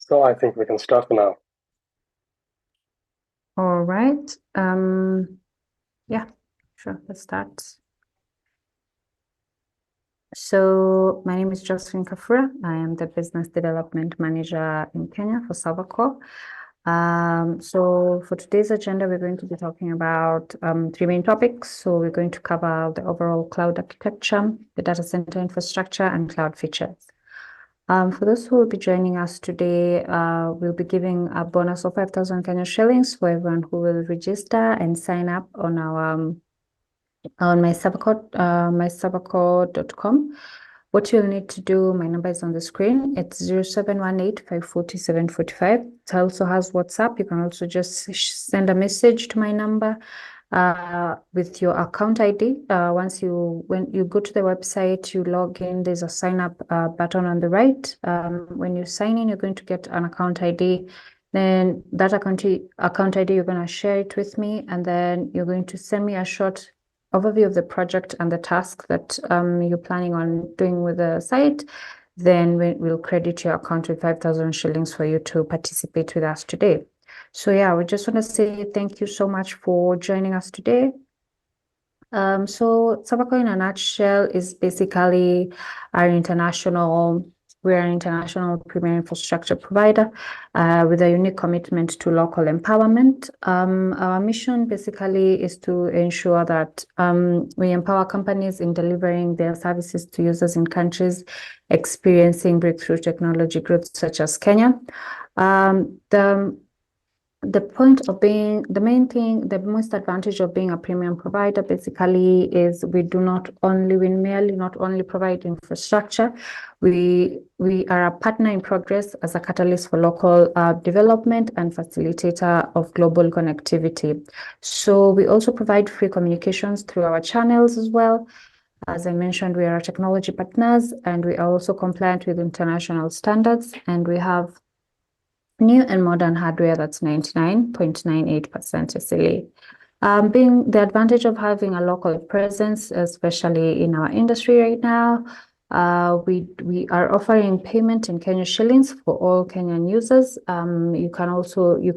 So I think we can start now. All right. Yeah, sure. Let's start. So my name is Josephine Kafura. I am the Business Development Manager in Kenya for Servercore. So for today's agenda, we're going to be talking about three main topics. So we're going to cover the overall cloud architecture, the data center infrastructure, and cloud features. For those who will be joining us today, we'll be giving a bonus of 5,000 Kenya shillings for everyone who will register and sign up on our on my servercore.com. What you'll need to do, my number is on the screen. It's 0718-540-745. It also has WhatsApp. You can also just send a message to my number with your account ID. When you go to the website, you log in, there's a sign up button on the right. When you sign in, you're going to get an account ID. Then that account ID, you're going to share it with me, and then you're going to send me a short overview of the project and the task that you're planning on doing with the site. Then we'll credit your account with 5,000 shillings for you to participate with us today. So yeah, we just want to say thank you so much for joining us today. So Servercore in a nutshell is basically we're an international premier infrastructure provider with a unique commitment to local empowerment. Our mission basically is to ensure that we empower companies in delivering their services to users in countries experiencing breakthrough technology growth, such as Kenya. The most advantage of being a premium provider basically is we merely not only provide infrastructure, we are a partner in progress as a catalyst for local development and facilitator of global connectivity. So we also provide free communications through our channels as well. As I mentioned, we are technology partners, and we are also compliant with international standards, and we have new and modern hardware that's 99.98% SLA. Being the advantage of having a local presence, especially in our industry right now, we are offering payment in Kenya shillings for all Kenyan users. You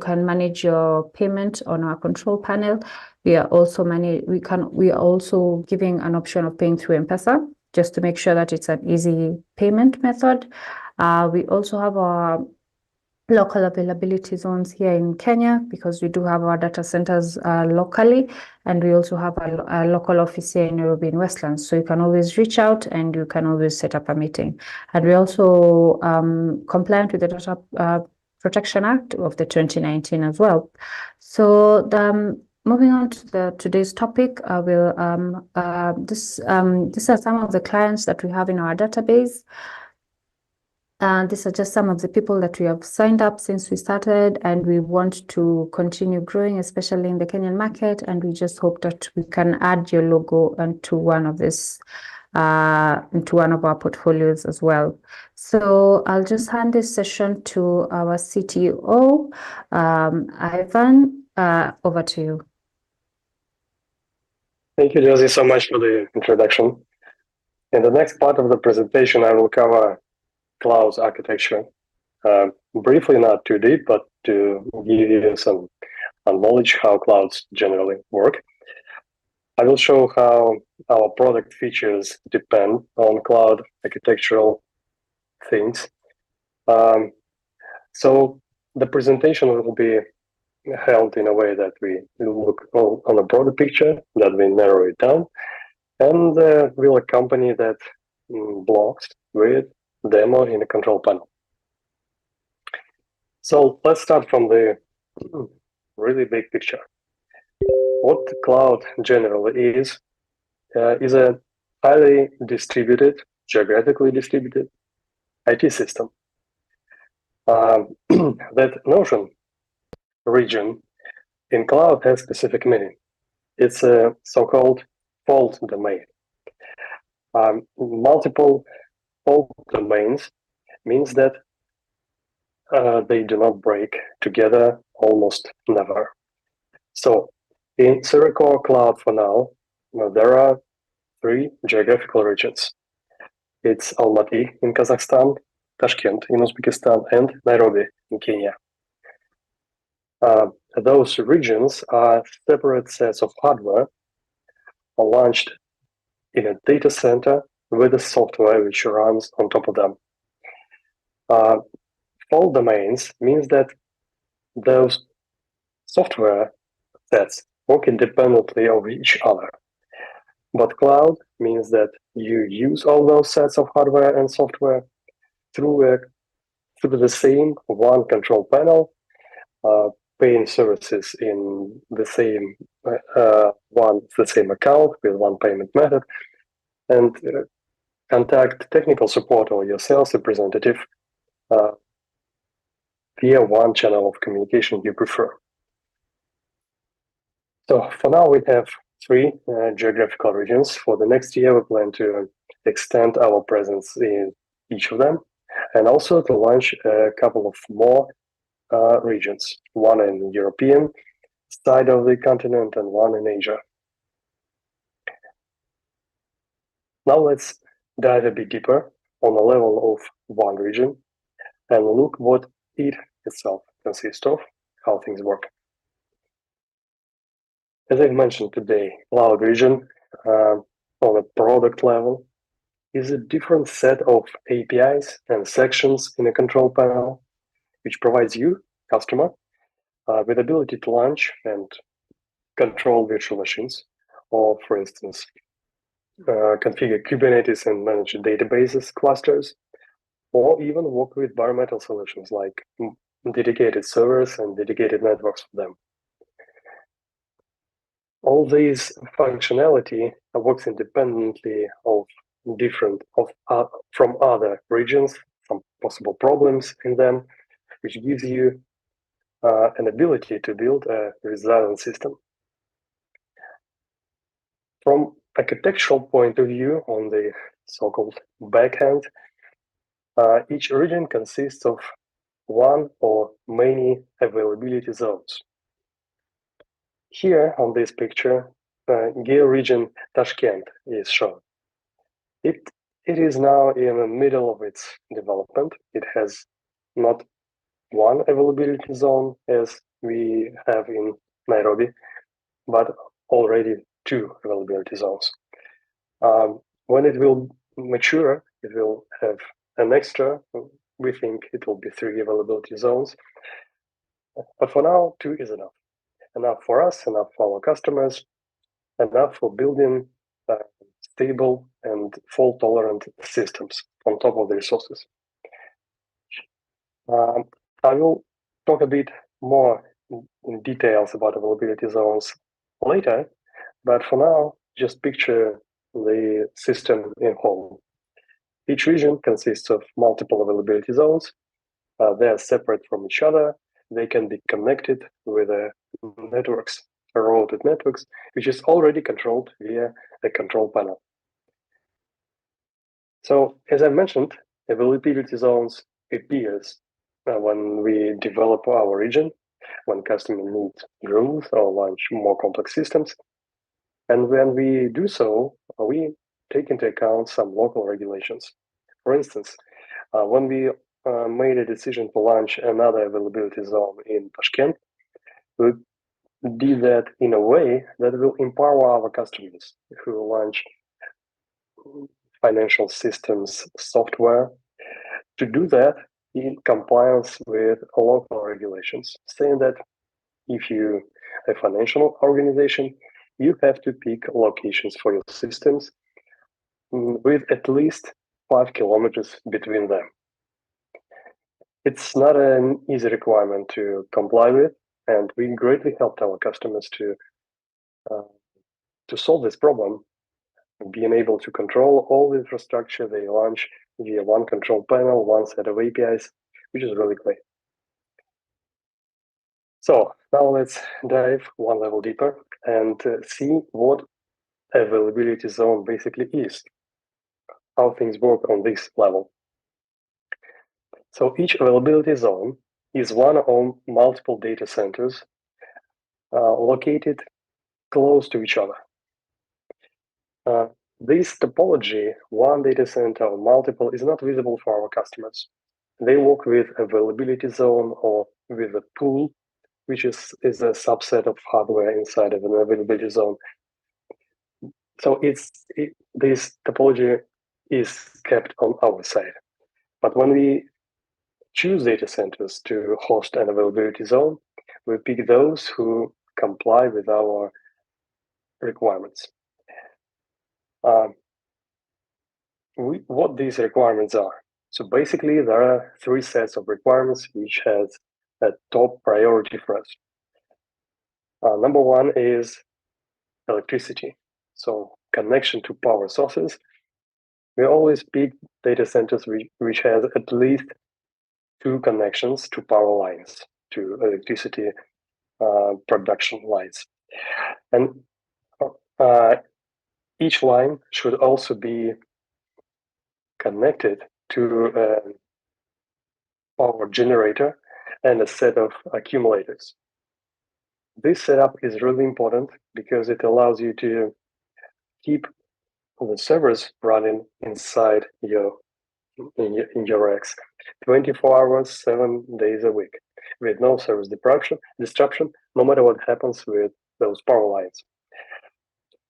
can manage your payment on our control panel. We are also giving an option of paying through M-Pesa, just to make sure that it's an easy payment method. We also have our local availability zones here in Kenya, because we do have our data centers locally, and we also have a local office here in Nairobi in Westlands. So you can always reach out and you can always set up a meeting. And we also compliant with the Data Protection Act of the 2019 as well. So moving on to today's topic, these are some of the clients that we have in our database. These are just some of the people that we have signed up since we started, and we want to continue growing, especially in the Kenyan market. And we just hope that we can add your logo into one of our portfolios as well. So I'll just hand this session to our CTO, Ivan. Over to you. Thank you, Josie, so much for the introduction. In the next part of the presentation, I will cover cloud architecture. Briefly, not too deep, but to give you some knowledge how clouds generally work. I will show how our product features depend on cloud architectural things. So the presentation will be held in a way that we look on a broader picture, that we narrow it down, and we'll accompany that blocks with demo in the control panel. So let's start from the really big picture. What cloud generally is a highly distributed, geographically distributed IT system. That notion, region, in cloud has specific meaning. It's a so-called fault domain. Multiple fault domains means that they do not break together almost never. So in Servercore Cloud for now, there are 3 geographical regions. It's Almaty in Kazakhstan, Tashkent in Uzbekistan, and Nairobi in Kenya. Those regions are separate sets of hardware launched in a data center with the software which runs on top of them. Fault domains means that those software sets work independently of each other. But cloud means that you use all those sets of hardware and software through the same one control panel, paying services in the same the same account with one payment method, and contact technical support or your sales representative via one channel of communication you prefer. So for now, we have three geographical regions. For the next year, we plan to extend our presence in each of them, and also to launch a couple of more regions, one in European side of the continent and one in Asia. Now let's dive a bit deeper on the level of one region and look what it itself consists of, how things work. As I've mentioned today, cloud region on a product level is a different set of APIs and sections in a control panel, which provides you, customer, with ability to launch and control virtual machines, or for instance, configure Kubernetes and manage databases clusters, or even work with bare metal solutions like dedicated servers and dedicated networks for them. All these functionality works independently of from other regions, some possible problems in them, which gives you an ability to build a resilient system. From architectural point of view, on the so-called backhand, each region consists of one or many availability zones. Here on this picture, geo region Tashkent is shown. It is now in the middle of its development. It has not one availability zone as we have in Nairobi, but already two availability zones. When it will mature, it will have an extra. We think it will be 3 availability zones. But for now, 2 is enough. Enough for us, enough for our customers, enough for building stable and fault-tolerant systems on top of the resources. I will talk a bit more in details about availability zones later, but for now, just picture the system in whole. Each region consists of multiple availability zones. They are separate from each other. They can be connected with networks, routed networks, which is already controlled via a control panel. So, as I mentioned, availability zones appears when we develop our region, when customer needs growth or launch more complex systems. And when we do so, we take into account some local regulations. For instance, when we made a decision to launch another availability zone in Tashkent, we did that in a way that will empower our customers who launch financial systems software to do that in compliance with local regulations, saying that if you are a financial organization, you have to pick locations for your systems with at least 5 kilometers between them. It's not an easy requirement to comply with, and we greatly helped our customers to solve this problem, being able to control all the infrastructure they launch via one control panel, one set of APIs, which is really great. So now let's dive one level deeper and see what availability zone basically is, how things work on this level. So each availability zone is one of multiple data centers located close to each other. This topology, one data center or multiple, is not visible for our customers. They work with availability zone or with a pool, which is a subset of hardware inside of an availability zone. So this topology is kept on our side. But when we choose data centers to host an availability zone, we pick those who comply with our requirements. What these requirements are. So basically, there are three sets of requirements which has a top priority for us. Number one is electricity. So connection to power sources. We always pick data centers which has at least two connections to power lines, to electricity production lines. And each line should also be connected to a power generator and a set of accumulators. This setup is really important because it allows you to keep the servers running inside in your racks 24 hours, 7 days a week, with no service disruption, no matter what happens with those power lines.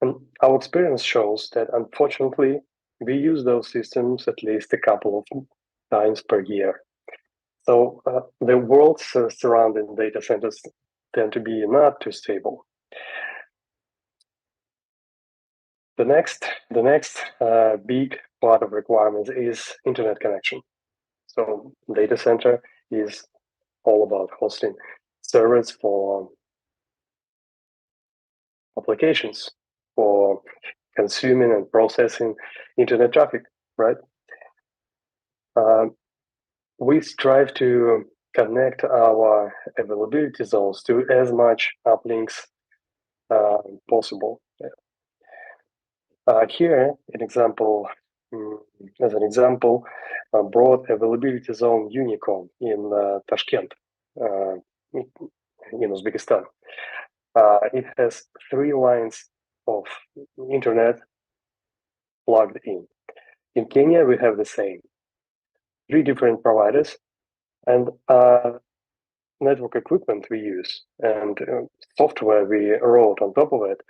And our experience shows that unfortunately, we use those systems at least a couple of times per year. So the worlds surrounding data centers tend to be not too stable. The next big part of requirements is internet connection. So data center is all about hosting servers for applications, for consuming and processing internet traffic, right? We strive to connect our availability zones to as much uplinks possible. Here, as an example, broad availability zone Unicom in Tashkent, in Uzbekistan. It has 3 lines of internet plugged in. In Kenya, we have the same. 3 different providers, and network equipment we use and software we wrote on top of it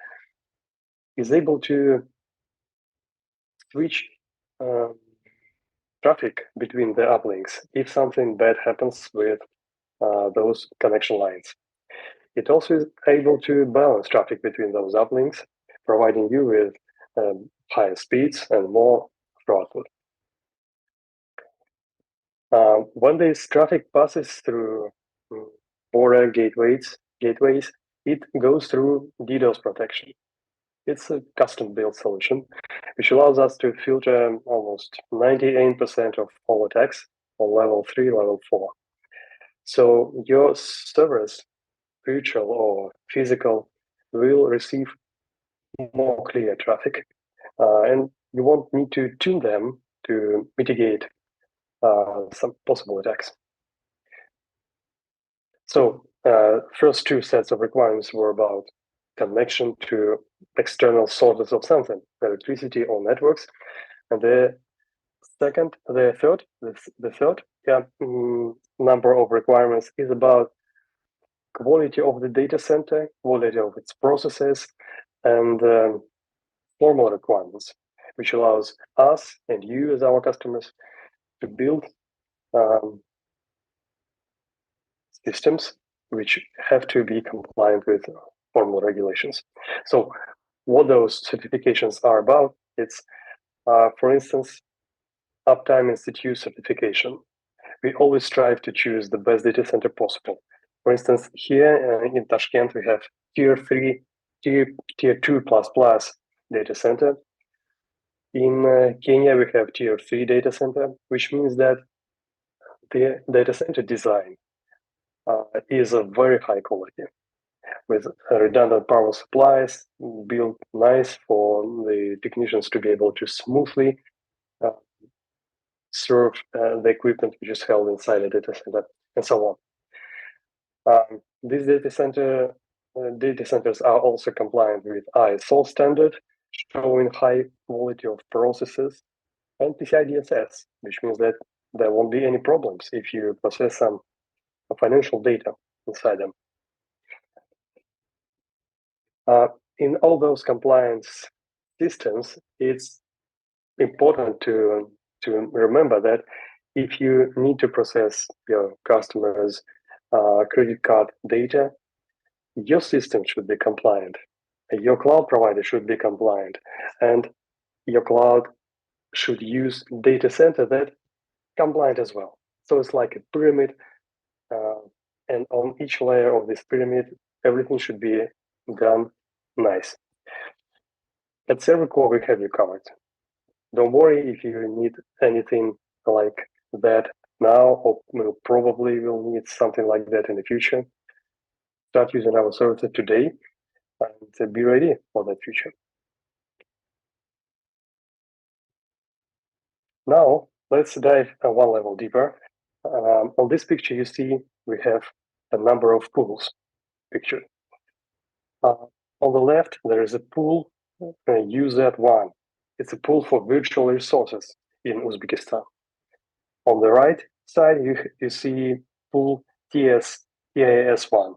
is able to switch traffic between the uplinks if something bad happens with those connection lines. It also is able to balance traffic between those uplinks, providing you with higher speeds and more throughput. When this traffic passes through border gateways, it goes through DDoS protection. It's a custom-built solution, which allows us to filter almost 98% of all attacks on level 3, level 4. So your servers, virtual or physical, will receive more clear traffic, and you won't need to tune them to mitigate some possible attacks. So first 2 sets of requirements were about connection to external sources of something, electricity or networks, and the third number of requirements is about quality of the data center, quality of its processes, and formal requirements, which allows us and you as our customers to build systems which have to be compliant with formal regulations. So what those certifications are about, it's, for instance, Uptime Institute certification. We always strive to choose the best data center possible. For instance, here in Tashkent, we have tier 2++ data center. In Kenya, we have tier 3 data center, which means that the data center design is of very high quality, with redundant power supplies built nice for the technicians to be able to smoothly serve the equipment which is held inside the data center, and so on. These data centers are also compliant with ISO standard, showing high quality of processes, and PCI DSS, which means that there won't be any problems if you process some financial data inside them. In all those compliance systems, it's important to remember that if you need to process your customers' credit card data, your system should be compliant, your cloud provider should be compliant, and your cloud should use data center that compliant as well. So it's like a pyramid, and on each layer of this pyramid, everything should be done nice. At Servercore, we have you covered. Don't worry if you need anything like that now, or probably will need something like that in the future. Start using our services today and be ready for that future. Now, let's dive one level deeper. On this picture, you see we have a number of pools pictured. On the left, there is a pool UZ1. It's a pool for virtual resources in Uzbekistan. On the right side, you see pool TIS1.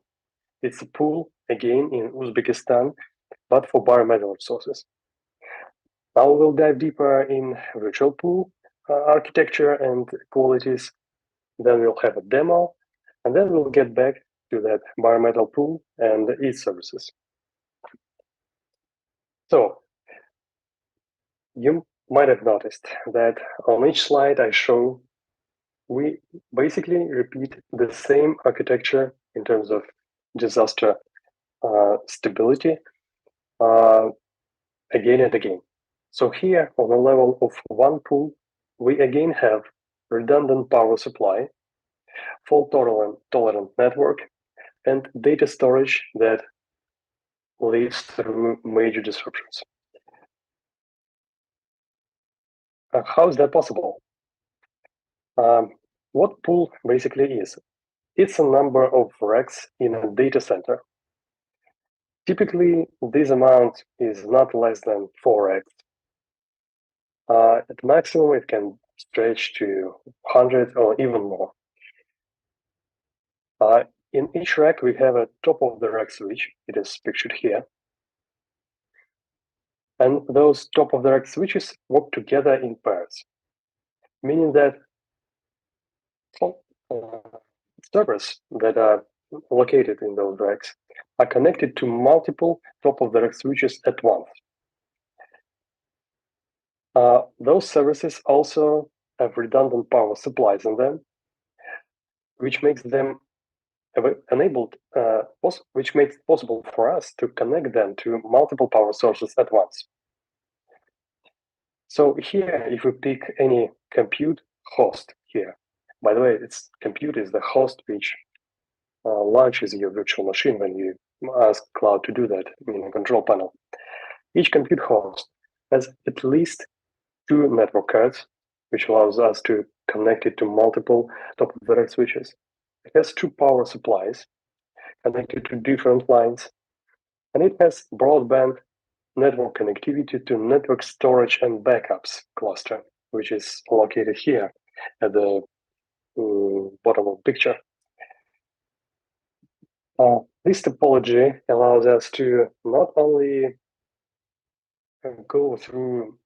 It's a pool, again, in Uzbekistan, but for bare-metal resources. Now we'll dive deeper in virtual pool architecture and qualities. Then we'll have a demo, and then we'll get back to that bare-metal pool and its services. So you might have noticed that on each slide I show, we basically repeat the same architecture in terms of disaster stability again and again. So here on the level of one pool, we again have redundant power supply, fault-tolerant network, and data storage that lives through major disruptions. How is that possible? What pool basically is? It's a number of racks in a data center. Typically, this amount is not less than 4 racks. At maximum, it can stretch to 100 or even more. In each rack, we have a top-of-the-rack switch. It is pictured here. And those top-of-the-rack switches work together in pairs, meaning that servers that are located in those racks are connected to multiple top-of-the-rack switches at once. Those services also have redundant power supplies in them, which makes them which makes it possible for us to connect them to multiple power sources at once. So here, if we pick any compute host here, by the way, compute is the host which launches your virtual machine when you ask cloud to do that in a control panel. Each compute host has at least 2 network cards, which allows us to connect it to multiple top-of-the-rack switches. It has 2 power supplies connected to different lines, and it has broadband network connectivity to network storage and backups cluster, which is located here at the bottom of the picture. This topology allows us to not only go through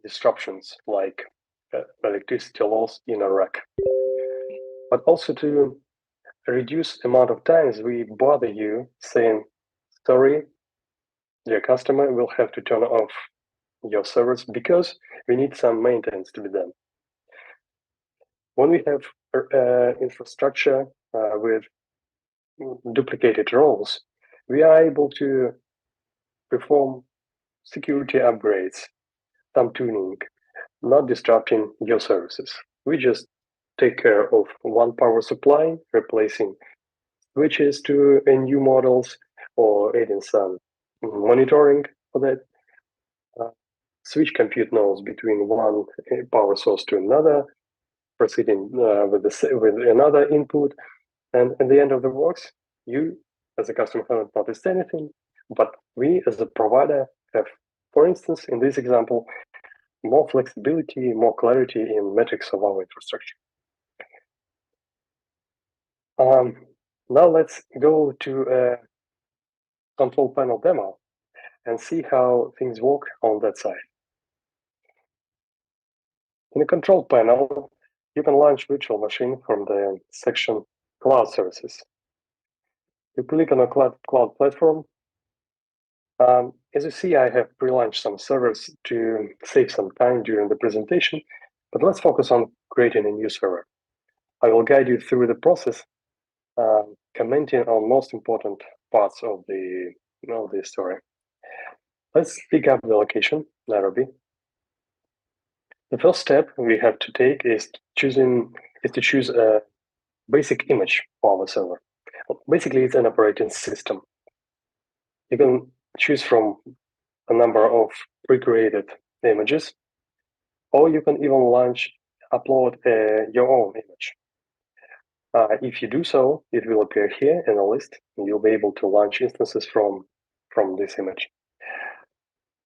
disruptions like electricity loss in a rack, but also to reduce the amount of times we bother you saying, sorry, dear customer, we'll have to turn off your servers because we need some maintenance to be done. When we have infrastructure with duplicated roles, we are able to perform security upgrades, some tuning, not disrupting your services. We just take care of one power supply, replacing switches to new models or adding some monitoring for that. Switch compute nodes between one power source to another, proceeding with another input, and at the end of the works, you as a customer haven't noticed anything, but we as a provider have, for instance, in this example, more flexibility, more clarity in metrics of our infrastructure. Now let's go to a control panel demo and see how things work on that side. In the control panel, you can launch virtual machine from the section Cloud Services. You click on a cloud platform. As you see, I have pre-launched some servers to save some time during the presentation, but let's focus on creating a new server. I will guide you through the process, commenting on most important parts of the story. Let's pick up the location, Nairobi. The first step we have to take is to choose a basic image for our server. Basically, it's an operating system. You can choose from a number of pre-created images, or you can even upload your own image. If you do so, it will appear here in a list, and you'll be able to launch instances from this image.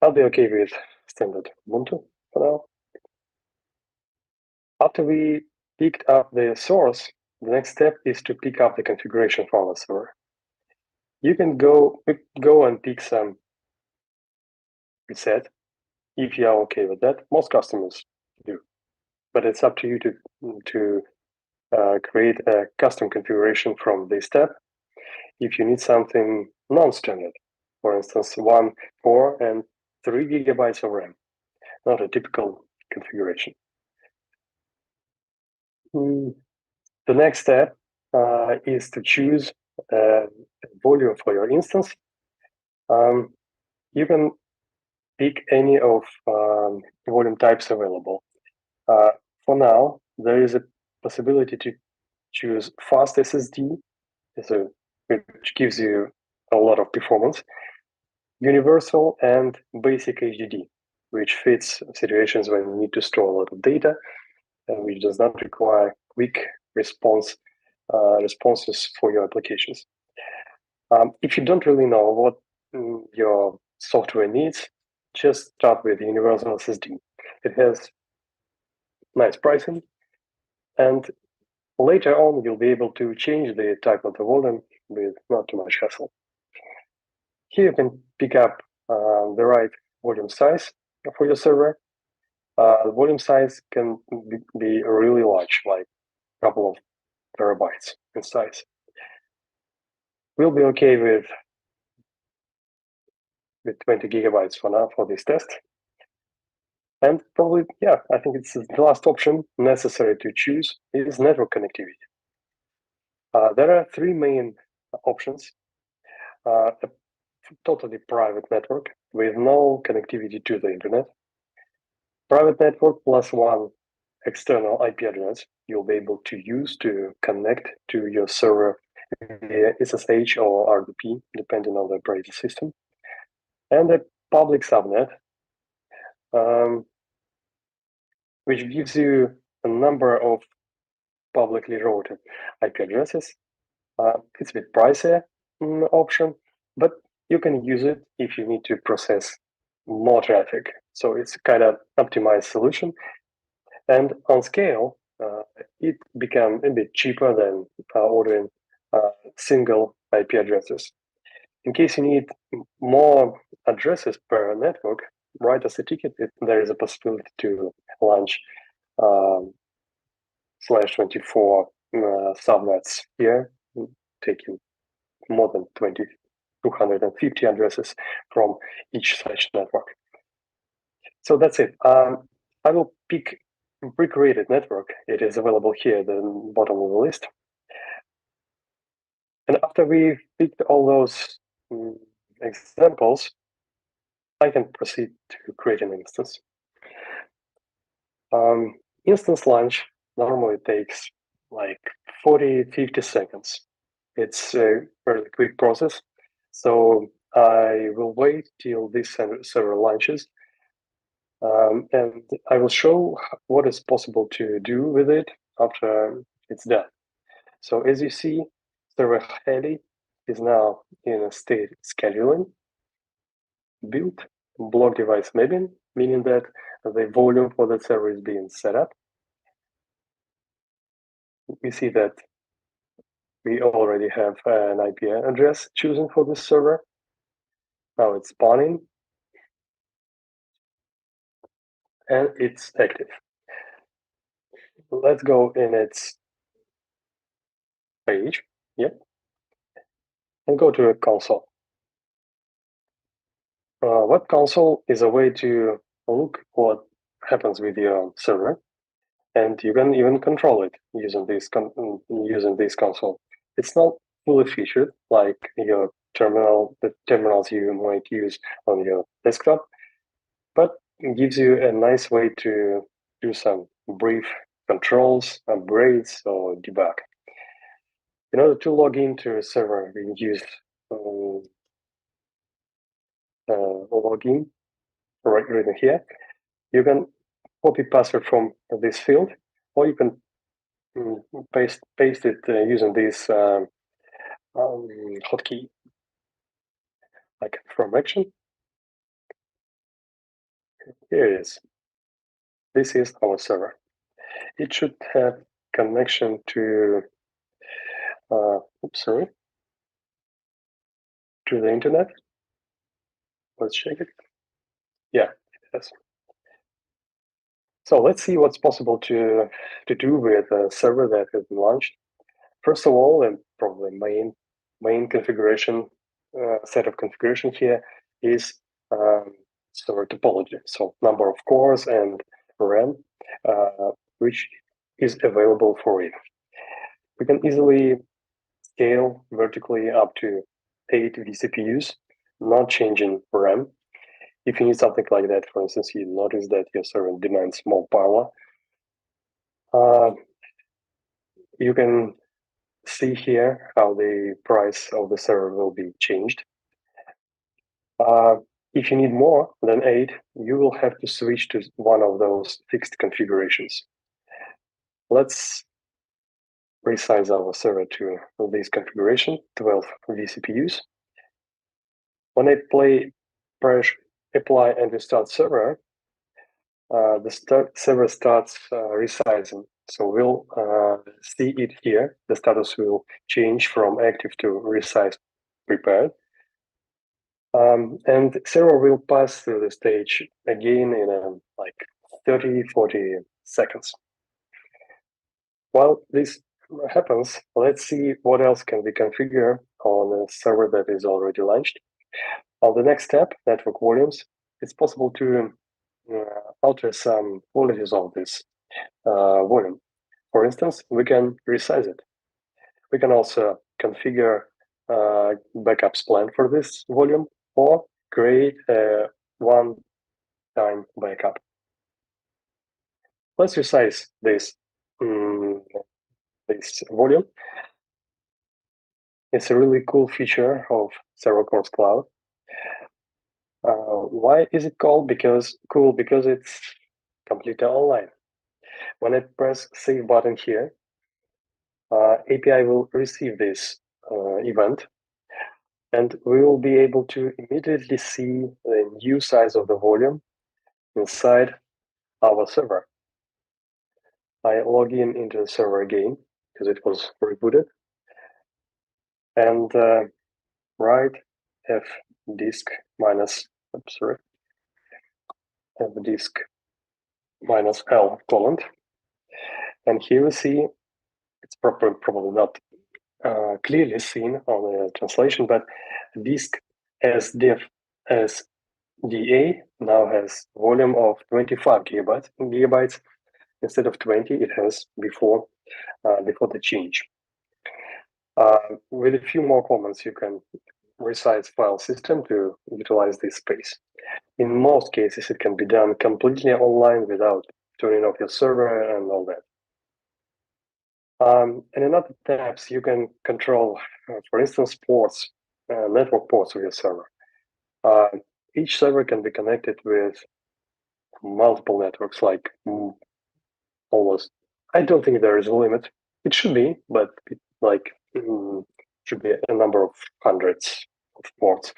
I'll be okay with standard Ubuntu for now. After we picked up the source, the next step is to pick up the configuration for our server. You can go and pick some preset if you are okay with that. Most customers do, but it's up to you to create a custom configuration from this tab. If you need something non-standard, for instance, 1, 4, and 3 gigabytes of RAM, not a typical configuration. The next step is to choose a volume for your instance. You can pick any of volume types available. For now, there is a possibility to choose fast SSD, which gives you a lot of performance, universal, and basic HDD, which fits situations when you need to store a lot of data and which does not require quick responses for your applications. If you don't really know what your software needs, just start with universal SSD. It has nice pricing, and later on you'll be able to change the type of the volume with not too much hassle. Here you can pick up the right volume size for your server. The volume size can be really large, like a couple of terabytes in size. We'll be okay with 20 gigabytes for now for this test. And probably, yeah, I think it's the last option necessary to choose is network connectivity. There are 3 main options. A totally private network with no connectivity to the internet. Private network plus 1 external IP address you'll be able to use to connect to your server via SSH or RDP, depending on the operating system. And a public subnet, which gives you a number of publicly routed IP addresses. It's a bit pricier option, but you can use it if you need to process more traffic. So it's kind of optimized solution. And on scale, it became a bit cheaper than ordering single IP addresses. In case you need more addresses per network, write us a ticket. There is a possibility to launch /24 subnets here, taking more than 250 addresses from each such network. So that's it. I will pick pre-created network. It is available here at the bottom of the list. And after we picked all those examples, I can proceed to create an instance. Instance launch normally takes like 40-50 seconds. It's a very quick process. So I will wait till this server launches. And I will show what is possible to do with it after it's done. So as you see, server Heli is now in a state scheduling, build, block device mapping, meaning that the volume for the server is being set up. We see that we already have an IP address chosen for this server. Now it's spawning and it's active. Let's go in its page, yep, and go to a console. Web console is a way to look what happens with your server, and you can even control it using this console. It's not fully featured like your terminal, the terminals you might use on your desktop, but it gives you a nice way to do some brief controls, upgrades, or debug. In order to log into a server, we use login right in here. You can copy password from this field, or you can paste it using this hotkey, like from action. Here it is. This is our server. It should have connection to to the internet. Let's check it. Yeah, it has. So let's see what's possible to do with a server that has been launched. First of all, and probably main configuration set of configuration here is server topology. So number of cores and RAM, which is available for it. We can easily scale vertically up to 8 vCPUs, not changing RAM. If you need something like that, for instance, you notice that your server demands more power, you can see here how the price of the server will be changed. If you need more than 8, you will have to switch to one of those fixed configurations. Let's resize our server to this configuration, 12 vCPUs. When I press apply and restart server, the server starts resizing. So we'll see it here. The status will change from active to resize prepared. And server will pass through the stage again in like 30, 40 seconds. While this happens, let's see what else can we configure on a server that is already launched. On the next step, network volumes, it's possible to alter some qualities of this volume. For instance, we can resize it. We can also configure backups plan for this volume or create a one-time backup. Let's resize this volume. It's a really cool feature of Servercore's cloud. Why is it called? Because it's completely online. When I press save button here, API will receive this event, and we will be able to immediately see the new size of the volume inside our server. I log into the server again because it was rebooted, and write f disk minus f disk minus L colon, and here we see it's probably not clearly seen on the translation, but disk as DA now has volume of 25 gigabytes instead of 20 it has before the change. With a few more comments, you can resize file system to utilize this space. In most cases, it can be done completely online without turning off your server and all that. And in other tabs, you can control, for instance, ports, network ports of your server. Each server can be connected with multiple networks, like almost. I don't think there is a limit. It should be, but should be a number of hundreds of ports.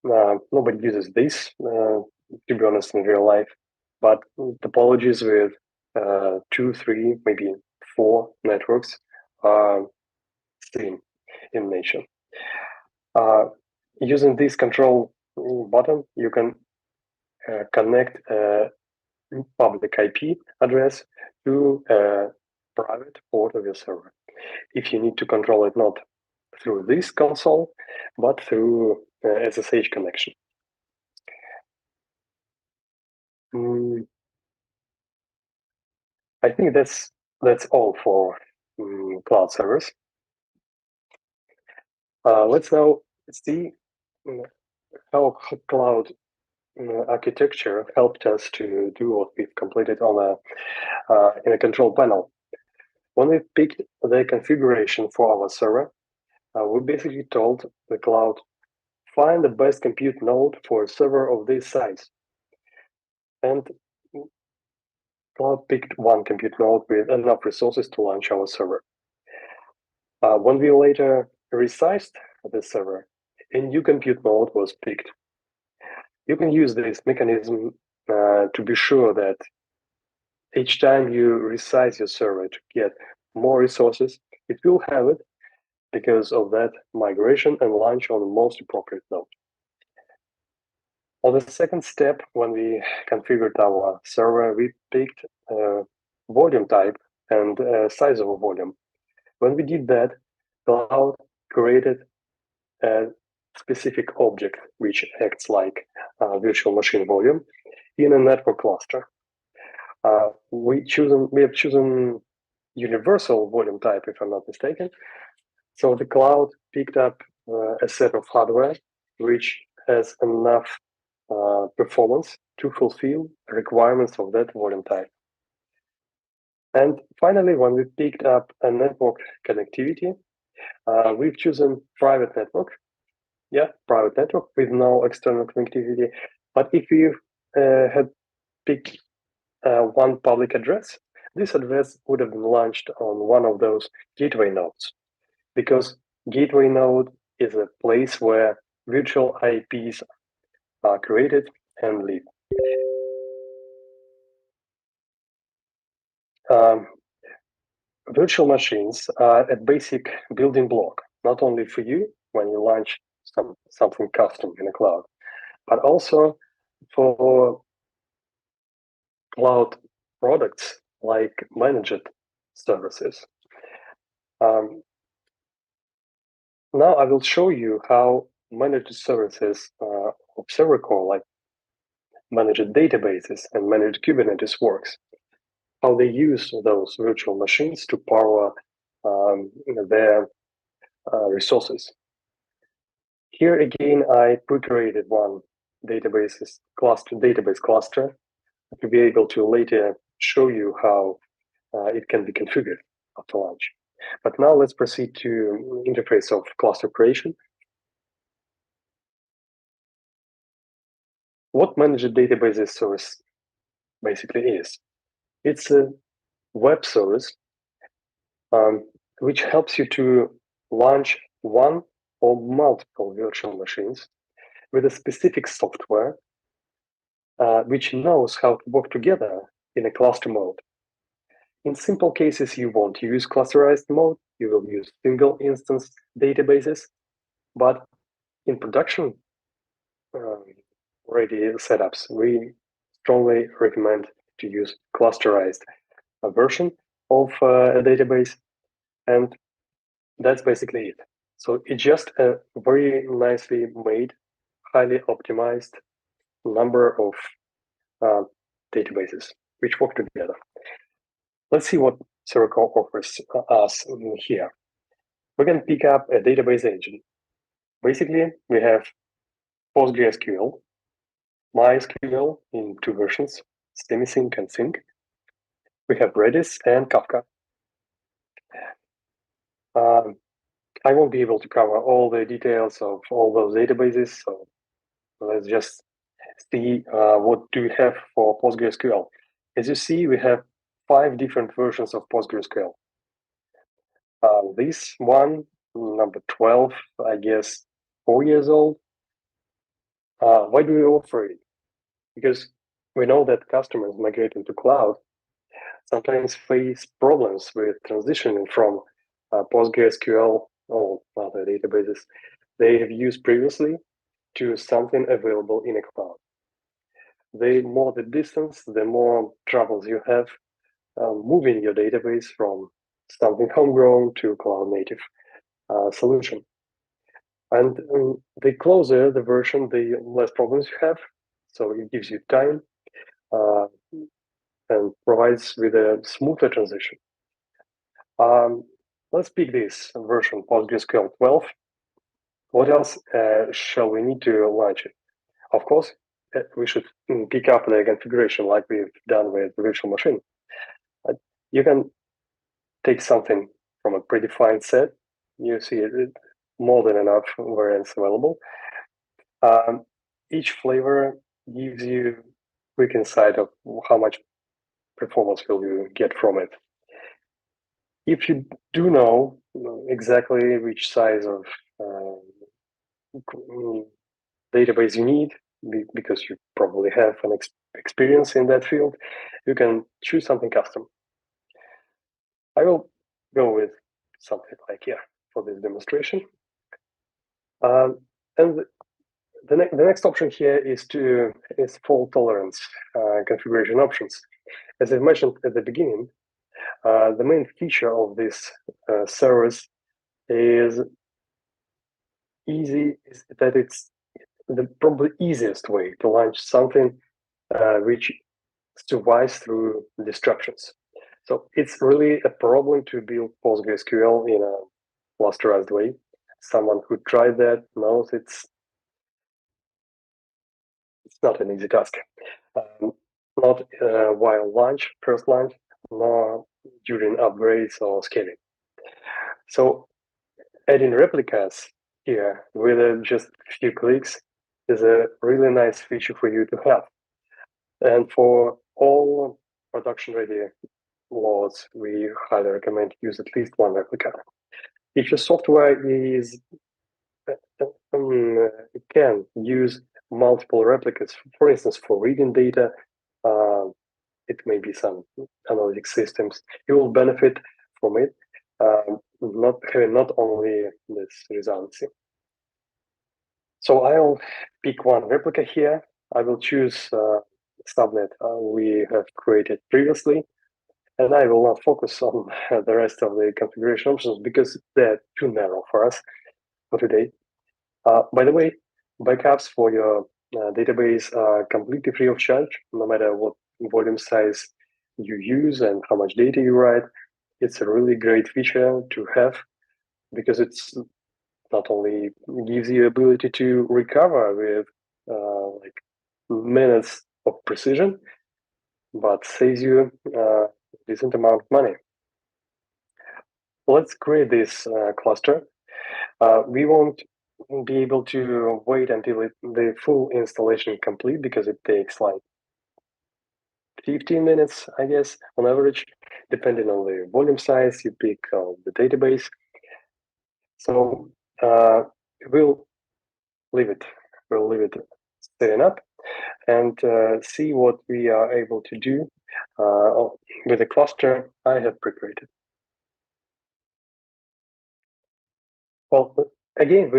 Nobody uses this, to be honest, in real life. but topologies with 2, 3, maybe 4 networks are same in nature. Using this control button, you can connect a public IP address to a private port of your server. If you need to control it not through this console, but through SSH connection. I think that's all for cloud servers. Let's now see how cloud architecture helped us to do what we've completed on in a control panel. When we picked the configuration for our server, we basically told the cloud, find the best compute node for a server of this size. And cloud picked one compute node with enough resources to launch our server. When we later resized the server, a new compute node was picked. You can use this mechanism to be sure that each time you resize your server to get more resources, it will have it because of that migration and launch on the most appropriate node. On the second step, when we configured our server, we picked volume type and size of a volume. When we did that, cloud created a specific object which acts like virtual machine volume in a network cluster. We have chosen universal volume type, if I'm not mistaken. So the cloud picked up a set of hardware which has enough performance to fulfill requirements of that volume type. And finally, when we picked up a network connectivity, we've chosen private network. Yeah, private network with no external connectivity. But if you had picked one public address, this address would have been launched on one of those gateway nodes, because gateway node is a place where virtual IPs are created and live. Virtual machines are a basic building block, not only for you when you launch something custom in the cloud, but also for cloud products like managed services. Now I will show you how managed services of Servercore, like managed databases and managed Kubernetes works, how they use those virtual machines to power their resources. Here again, I pre-created one database cluster to be able to later show you how it can be configured after launch. But now let's proceed to interface of cluster creation. What managed databases service basically is? It's a web service which helps you to launch one or multiple virtual machines with a specific software which knows how to work together in a cluster mode. In simple cases, you won't use clusterized mode, you will use single instance databases, but in production ready setups, we strongly recommend to use clusterized version of a database, and that's basically it. So it's just a very nicely made, highly optimized number of databases which work together. Let's see what Servercore offers us here. We can pick up a database engine. Basically, we have PostgreSQL, MySQL in 2 versions, semi-sync and sync. We have Redis and Kafka. I won't be able to cover all the details of all those databases, so let's just see what do we have for PostgreSQL. As you see, we have 5 different versions of PostgreSQL. This one, number 12, I guess 4 years old. Why do we offer it? Because we know that customers migrating to cloud sometimes face problems with transitioning from PostgreSQL or other databases they have used previously to something available in a cloud. The more the distance, the more troubles you have moving your database from something homegrown to cloud native solution. And the closer the version, the less problems you have. So it gives you time and provides with a smoother transition. Let's pick this version, PostgreSQL 12. What else shall we need to launch it? Of course, we should pick up the configuration like we've done with the virtual machine. You can take something from a predefined set. You see it more than enough variants available. Each flavor gives you quick insight of how much performance will you get from it. If you do know exactly which size of database you need, because you probably have an experience in that field, you can choose something custom. I will go with something like here for this demonstration. And the next option here is fault tolerance configuration options. As I mentioned at the beginning, the main feature of this service is that it's the probably easiest way to launch something which survives through disruptions. So it's really a problem to build PostgreSQL in a clusterized way. Someone who tried that knows it's not an easy task. Not while first launch, nor during upgrades or scaling. So adding replicas here with just a few clicks is a really nice feature for you to have. And for all production-ready loads, we highly recommend use at least one replica. If your software can use multiple replicas, for instance, for reading data, it may be some analytic systems, you will benefit from it, not having not only this redundancy. So I'll pick one replica here. I will choose subnet we have created previously, and I will not focus on the rest of the configuration options because they're too narrow for us for today. By the way, backups for your database are completely free of charge, no matter what volume size you use and how much data you write. It's a really great feature to have because it's not only gives you ability to recover with like minutes of precision, but saves you a decent amount of money. Let's create this cluster. We won't be able to wait until the full installation complete because it takes like 15 minutes, I guess, on average, depending on the volume size you pick of the database. So we'll leave it setting up and see what we are able to do with the cluster I have pre-created. Well, again,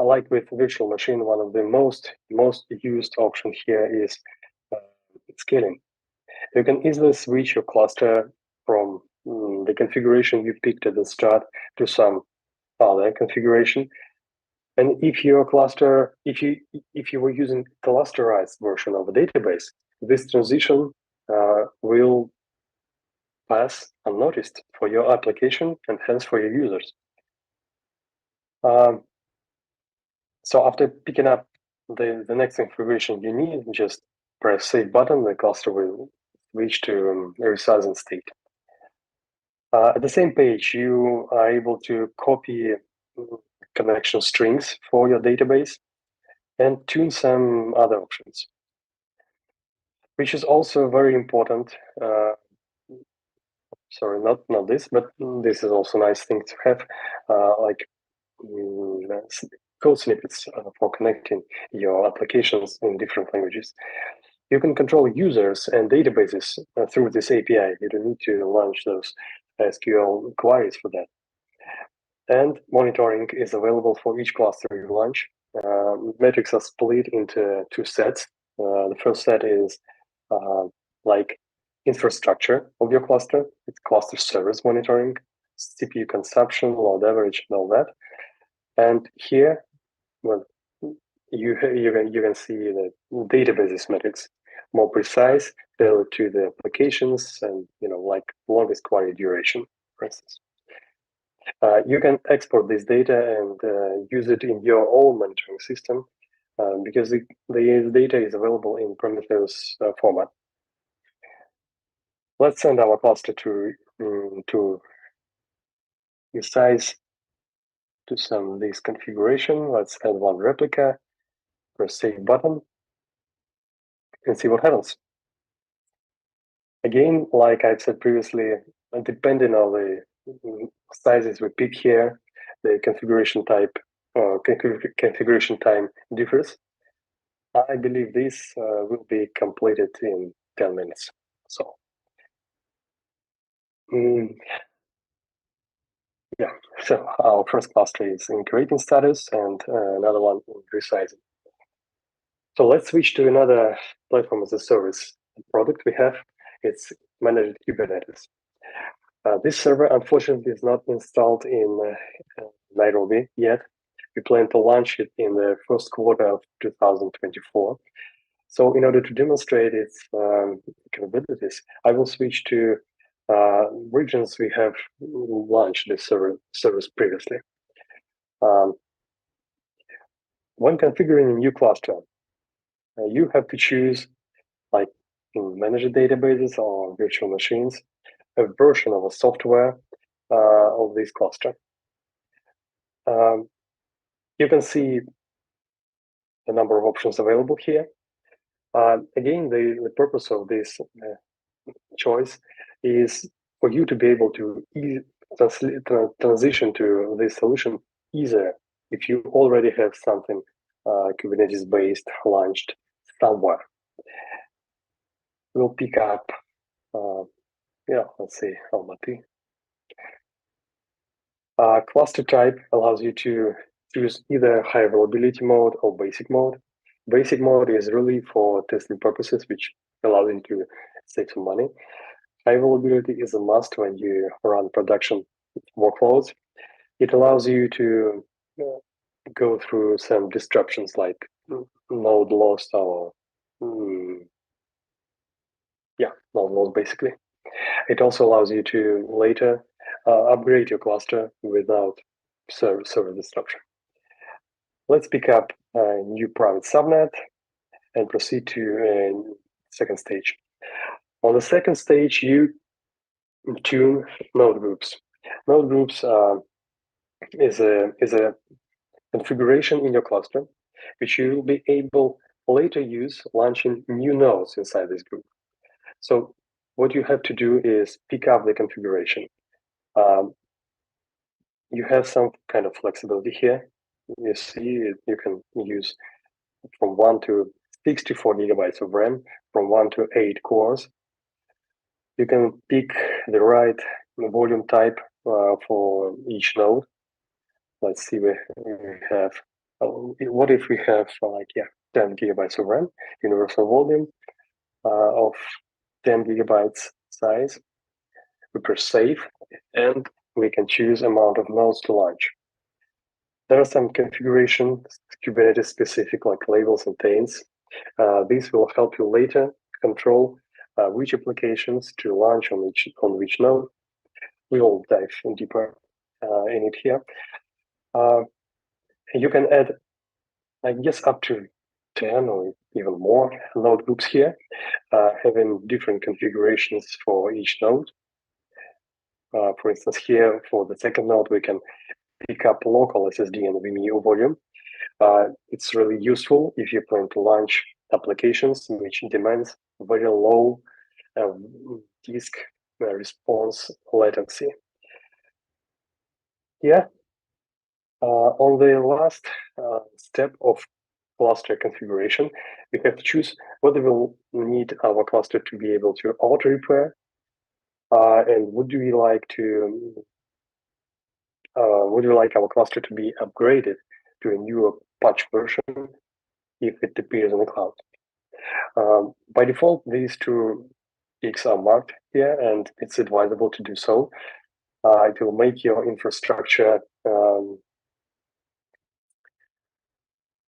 like with virtual machine, one of the most used options here is scaling. You can easily switch your cluster from the configuration you picked at the start to some other configuration. And if your cluster, if you were using clusterized version of a database, this transition will pass unnoticed for your application and hence for your users. So after picking up the next configuration you need, just press Save button, the cluster will switch to a resizing state. At the same page, you are able to copy connection strings for your database and tune some other options, which is also very important. Sorry, not this, but this is also a nice thing to have, like code snippets for connecting your applications in different languages. You can control users and databases through this API. You don't need to launch those SQL queries for that. And monitoring is available for each cluster you launch. Metrics are split into two sets. The first set is like infrastructure of your cluster. It's cluster service monitoring, CPU consumption, load average, and all that. And here, well, you can see the databases metrics, more precise, tailored to the applications, and like longest query duration, for instance. You can export this data and use it in your own monitoring system because the data is available in Prometheus format. Let's send our cluster to resize to some this configuration. Let's add one replica, press save button, and see what happens. Again, like I've said previously, depending on the sizes we pick here, the configuration type or configuration time differs. I believe this will be completed in 10 minutes. So, yeah, so our first cluster is in creating status and another one in resizing. So let's switch to another platform as a service product we have. It's managed Kubernetes. This server, unfortunately, is not installed in Nairobi yet. We plan to launch it in the first quarter of 2024. So in order to demonstrate its capabilities, I will switch to regions we have launched this service previously. When configuring a new cluster, you have to choose, like in managed databases or virtual machines, a version of a software of this cluster. You can see the number of options available here. Again, the purpose of this choice is for you to be able to transition to this solution easier if you already have something Kubernetes-based launched somewhere. We'll pick up, let's say Almaty. Cluster type allows you to choose either high availability mode or basic mode. Basic mode is really for testing purposes, which allows you to save some money. High availability is a must when you run production workloads. It allows you to go through some disruptions like node loss or node loss basically. It also allows you to later upgrade your cluster without server disruption. Let's pick up a new private subnet and proceed to a second stage. On the second stage, you tune node groups. Node groups is a configuration in your cluster which you will be able later use launching new nodes inside this group. So what you have to do is pick up the configuration. You have some kind of flexibility here. You see, you can use from 1 to 64 gigabytes of RAM, from 1 to 8 cores. You can pick the right volume type for each node. Let's see, we have, what if we have 10 gigabytes of RAM, universal volume of 10 gigabytes size. We press save and we can choose amount of nodes to launch. There are some configuration Kubernetes specific like labels and tains. These will help you later control which applications to launch on which node. We will dive deeper in it here. You can add, I guess, up to 10 or even more node groups here, having different configurations for each node. For instance, here for the second node, we can pick up local SSD and vMU volume. It's really useful if you plan to launch applications which demands very low disk response latency. Yeah. On the last step of cluster configuration, we have to choose whether we'll need our cluster to be able to auto repair, and would we like our cluster to be upgraded to a newer patch version if it appears in the cloud. By default, these two ticks are marked here, and it's advisable to do so. It will make your infrastructure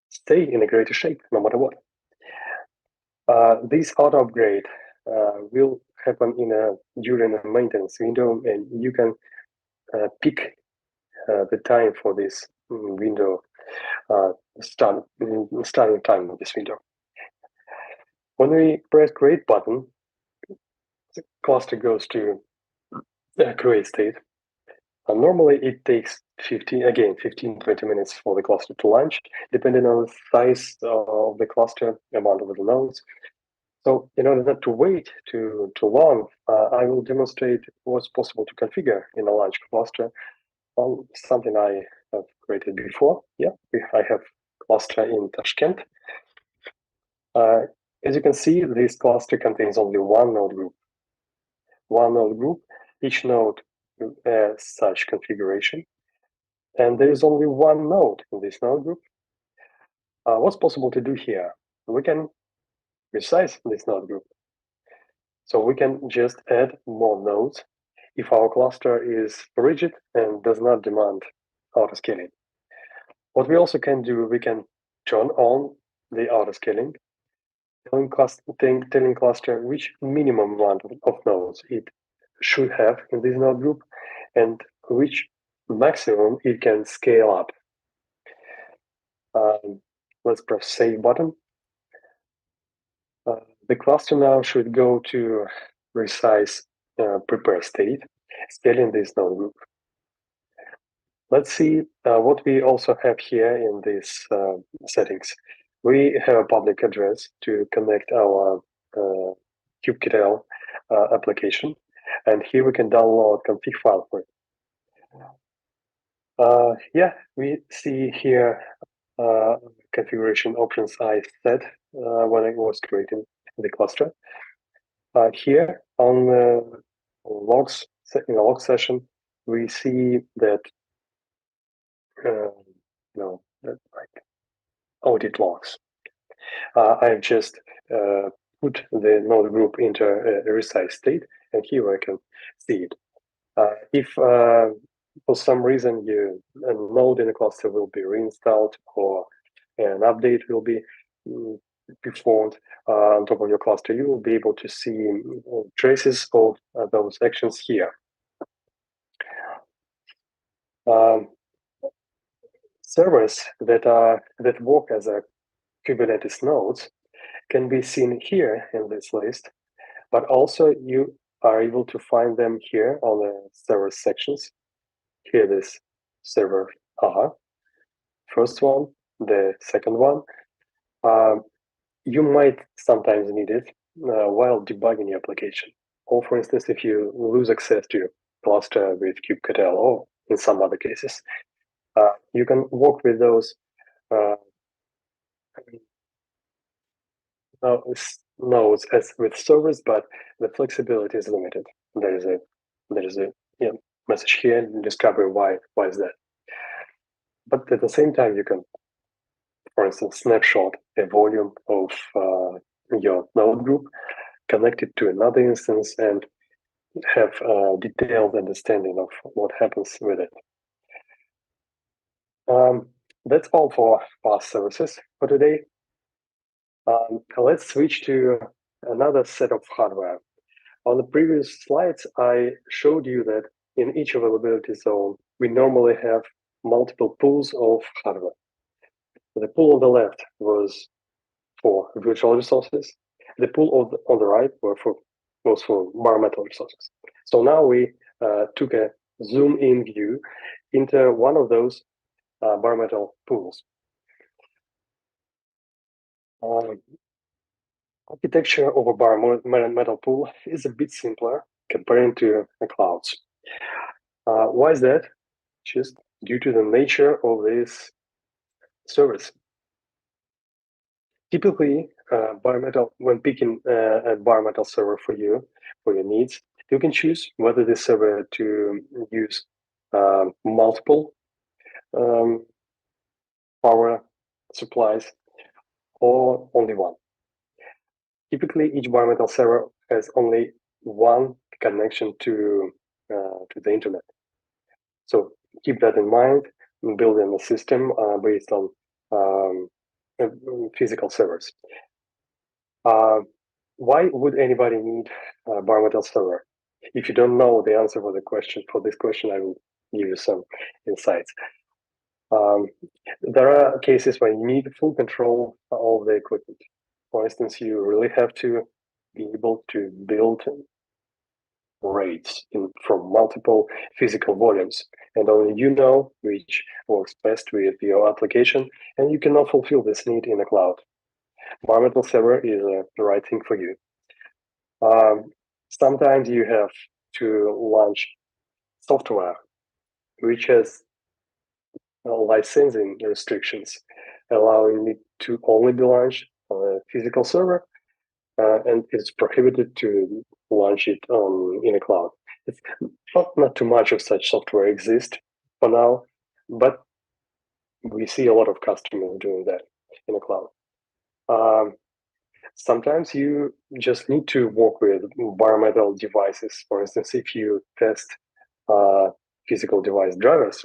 stay in a greater shape no matter what. This auto upgrade will happen during a maintenance window, and you can pick the time for this window, starting time of this window. When we press create button, the cluster goes to create state. Normally it takes 15-20 minutes for the cluster to launch, depending on the size of the cluster, amount of the nodes. So in order not to wait too long, I will demonstrate what's possible to configure in a large cluster on something I have created before. Yeah, I have cluster in Tashkent. As you can see, this cluster contains only one node group. Each node has such configuration, and there is only one node in this node group. What's possible to do here? We can resize this node group. So we can just add more nodes if our cluster is rigid and does not demand auto-scaling. What we also can do, we can turn on the auto-scaling, telling cluster which minimum amount of nodes it should have in this node group and which maximum it can scale up. Let's press save button. The cluster now should go to resize prepare state, scaling this node group. Let's see what we also have here in these settings. We have a public address to connect our kubectl application, and here we can download config file for it. We see here configuration options I set when I was creating the cluster. Here on the logs, in the log session, we see that like audit logs. I've just put the node group into a resize state, and here I can see it. If for some reason a node in the cluster will be reinstalled or an update will be performed on top of your cluster, you will be able to see traces of those actions here. Servers that work as a Kubernetes nodes can be seen here in this list, but also you are able to find them here on the server sections. Here this server R, first one, the second one. You might sometimes need it while debugging your application. Or for instance, if you lose access to your cluster with kubectl or in some other cases, you can work with those nodes as with servers, but the flexibility is limited. There is a message here describing why is that. But at the same time, you can, for instance, snapshot a volume of your node group, connect it to another instance, and have a detailed understanding of what happens with it. That's all for fast services for today. Let's switch to another set of hardware. On the previous slides, I showed you that in each availability zone, we normally have multiple pools of hardware. The pool on the left was for virtual resources. The pool on the right was for bare metal resources. So now we took a zoom-in view into one of those bare metal pools. Architecture of a bare metal pool is a bit simpler comparing to the clouds. Why is that? Just due to the nature of this service. Typically, when picking a bare metal server for your needs, you can choose whether this server to use multiple power supplies or only one. Typically, each bare metal server has only one connection to the internet. So keep that in mind in building a system based on physical servers. Why would anybody need a bare metal server? If you don't know the answer for this question, I will give you some insights. There are cases where you need full control of the equipment. For instance, you really have to be able to build RAIDs from multiple physical volumes, and only you know which works best with your application, and you cannot fulfill this need in the cloud. Bare metal server is the right thing for you. Sometimes you have to launch software which has licensing restrictions, allowing it to only be launched on a physical server, and it's prohibited to launch it in a cloud. It's not too much of such software exists for now, but we see a lot of customers doing that in the cloud. Sometimes you just need to work with bare metal devices. For instance, if you test physical device drivers.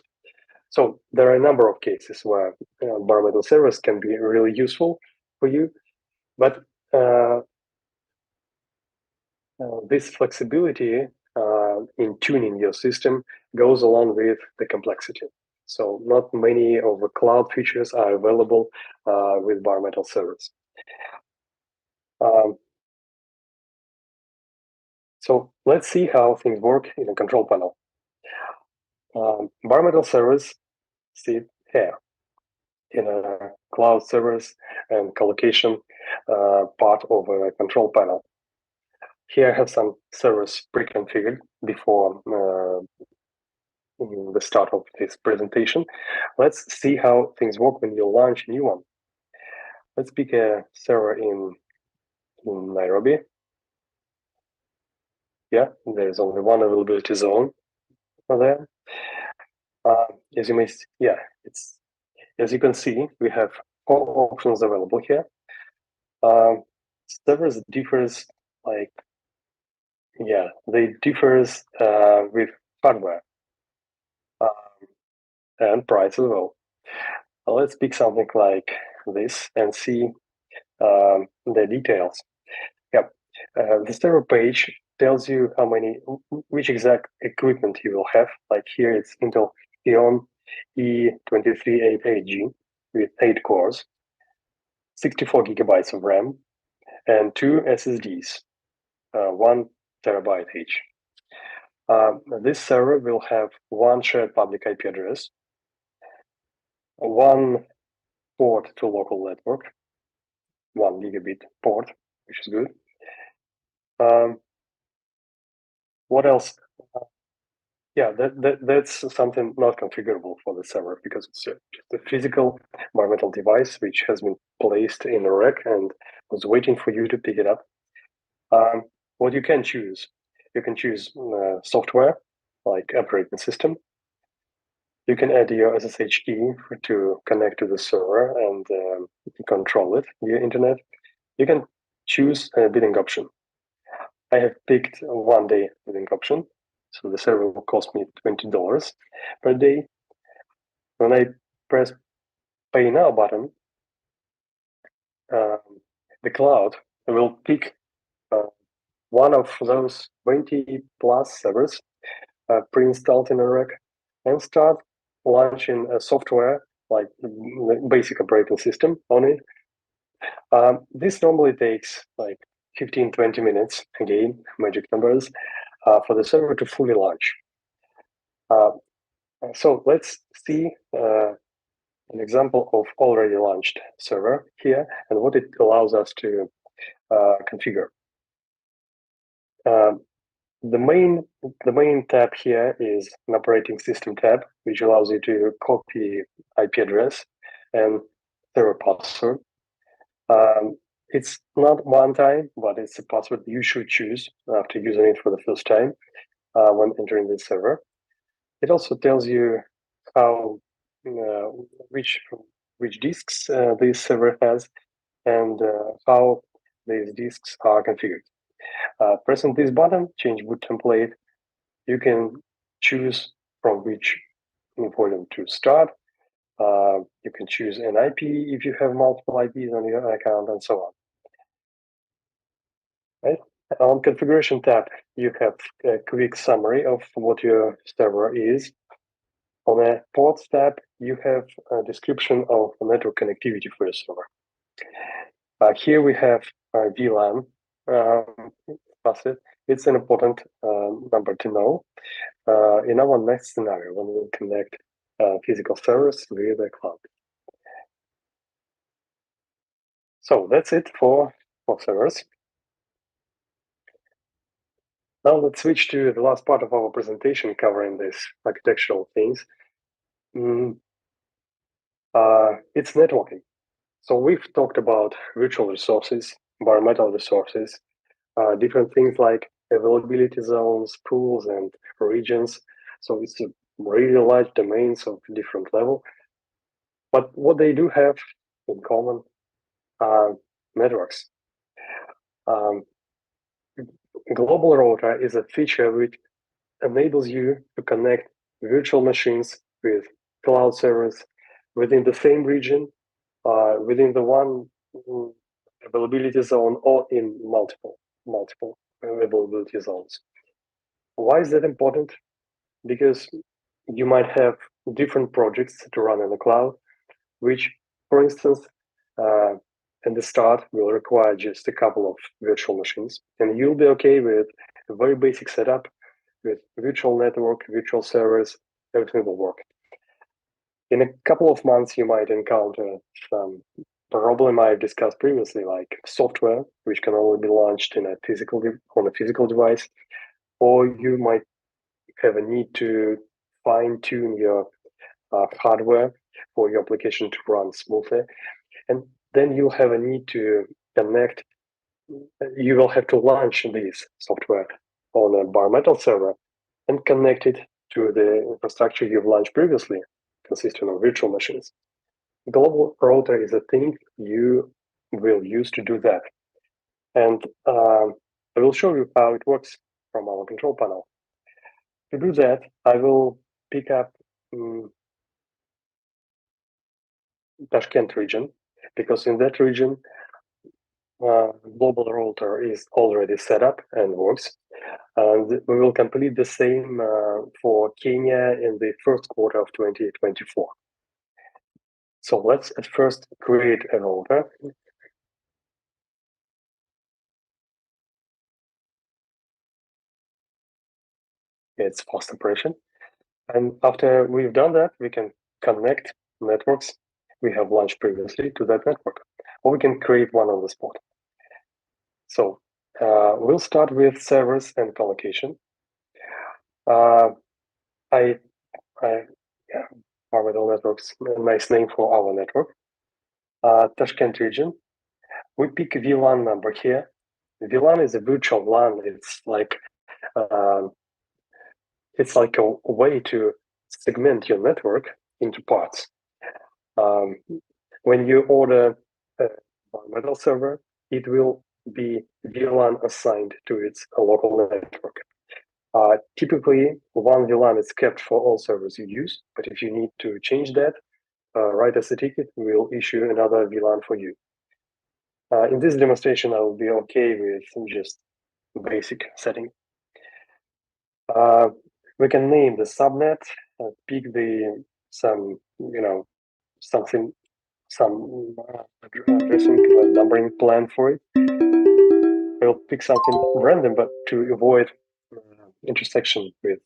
So there are a number of cases where bare metal servers can be really useful for you, but this flexibility in tuning your system goes along with the complexity. So not many of the cloud features are available with bare metal servers. So let's see how things work in a control panel. Bare metal servers sit here in a cloud servers and collocation part of a control panel. Here I have some servers pre-configured before the start of this presentation. Let's see how things work when you launch a new one. Let's pick a server in Nairobi. Yeah, there's only one availability zone there. As you may see, as you can see, we have 4 options available here. Servers differs they differs with hardware and price as well. Let's pick something like this and see the details. The server page tells you which exact equipment you will have. Like here, it's Intel Xeon E2388G with 8 cores, 64 gigabytes of RAM, and 2 SSDs, 1 terabyte each. This server will have one shared public IP address, one port to local network, 1 gigabit port, which is good. What else? That's something not configurable for the server because it's just a physical bare metal device which has been placed in a rack and was waiting for you to pick it up. What you can choose software like operating system. You can add your SSH key to connect to the server and control it via internet. You can choose a bidding option. I have picked a 1-day bidding option, so the server will cost me $20 per day. When I press Pay Now button, the cloud will pick one of those 20 plus servers pre-installed in a rack and start launching a software like basic operating system on it. This normally takes like 15-20 minutes, again, magic numbers, for the server to fully launch. So let's see an example of already launched server here and what it allows us to configure. The main tab here is an operating system tab, which allows you to copy IP address and server password. It's not one time, but it's a password you should choose after using it for the first time when entering the server. It also tells you how which disks this server has and how these disks are configured. Pressing this button, change boot template, you can choose from which volume to start. You can choose an IP if you have multiple IPs on your account and so on. Right? On configuration tab, you have a quick summary of what your server is. On the ports tab, you have a description of network connectivity for your server. Here we have VLAN facet. It's an important number to know. In our next scenario, when we connect physical servers via the cloud. So that's it for servers. Now let's switch to the last part of our presentation covering these architectural things. It's networking. So we've talked about virtual resources, environmental resources, different things like availability zones, pools, and regions. So it's a really large domains of different level. But what they do have in common are networks. Global router is a feature which enables you to connect virtual machines with cloud servers within the same region, within the one availability zone, or in multiple availability zones. Why is that important? Because you might have different projects to run in the cloud, which, for instance, in the start will require just a couple of virtual machines, and you'll be okay with a very basic setup with virtual network, virtual servers, everything will work. In a couple of months, you might encounter some problem I've discussed previously, like software, which can only be launched in on a physical device, or you might have a need to fine-tune your hardware for your application to run smoothly, and then you'll have a need to connect. You will have to launch this software on a bare metal server and connect it to the infrastructure you've launched previously, consisting of virtual machines. Global router is a thing you will use to do that. And I will show you how it works from our control panel. To do that, I will pick up Tashkent region, because in that region, global router is already set up and works. And we will complete the same for Kenya in the first quarter of 2024. So let's at first create a router. It's fast operation. And after we've done that, we can connect networks we have launched previously to that network, or we can create one on the spot. So we'll start with servers and collocation. Orbital networks, a nice name for our network. Tashkent region. We pick VLAN number here. VLAN is a virtual LAN. It's like a way to segment your network into parts. When you order a metal server, it will be VLAN assigned to its local network. Typically, one VLAN is kept for all servers you use, but if you need to change that, write us a ticket, we'll issue another VLAN for you. In this demonstration, I will be okay with just basic setting. We can name the subnet, pick some addressing numbering plan for it. I'll pick something random, but to avoid intersection with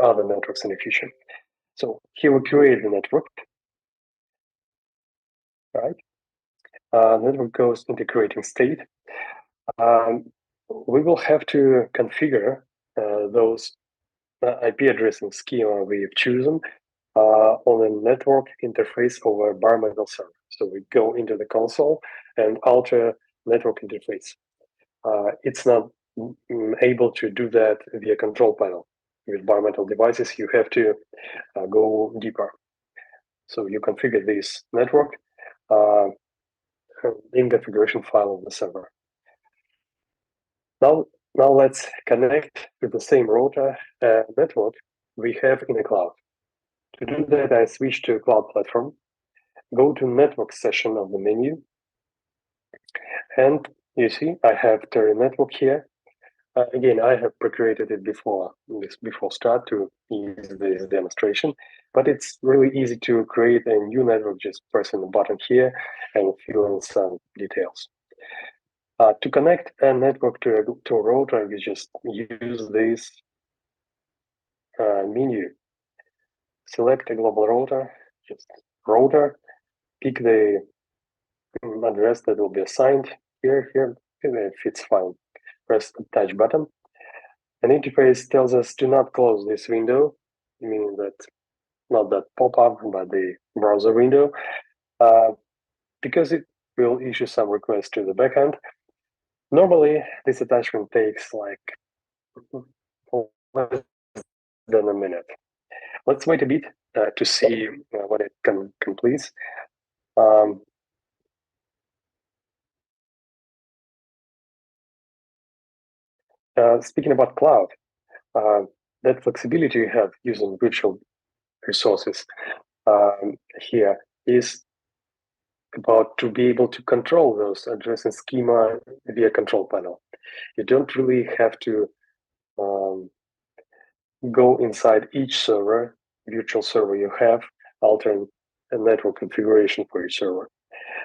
other networks in the future. So here we create the network, right? Network goes into creating state. We will have to configure those IP addressing schema we've chosen on a network interface over a bare metal server. So we go into the console and alter network interface. It's not able to do that via control panel. With bare metal devices, you have to go deeper. So you configure this network in configuration file of the server. Now let's connect to the same router network we have in the cloud. To do that, I switch to cloud platform, go to network session of the menu, and you see I have Terry network here. Again, I have pre-created it before start to use this demonstration, but it's really easy to create a new network just pressing the button here and fill in some details. To connect a network to a router, you just use this menu. Select a global router, just router, pick the address that will be assigned here, it fits fine. Press the touch button. An interface tells us to not close this window, meaning that not that pop-up, but the browser window, because it will issue some requests to the backend. Normally, this attachment takes like less than a minute. Let's wait a bit to see what it completes. Speaking about cloud, that flexibility you have using virtual resources here is about to be able to control those addressing schema via control panel. You don't really have to go inside each server, virtual server you have, altering a network configuration for each server.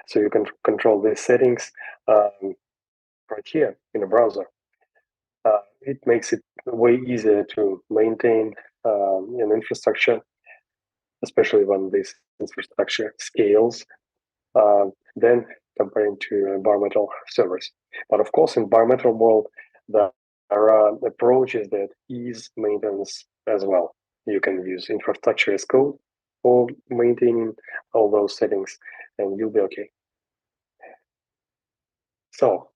So you can control these settings right here in a browser. It makes it way easier to maintain an infrastructure, especially when this infrastructure scales, than comparing to bare metal servers. But of course, in bare metal world, there are approaches that ease maintenance as well. You can use infrastructure as code for maintaining all those settings, and you'll be okay. So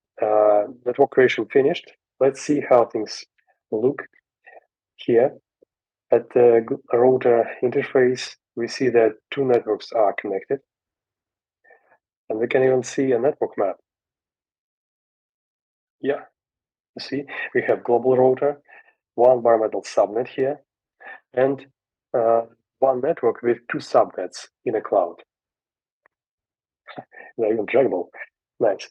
network creation finished. Let's see how things look here. At the router interface, we see that two networks are connected, and we can even see a network map. Yeah, you see, we have global router, one bare metal subnet here, and one network with two subnets in a cloud. They're even draggable. Nice.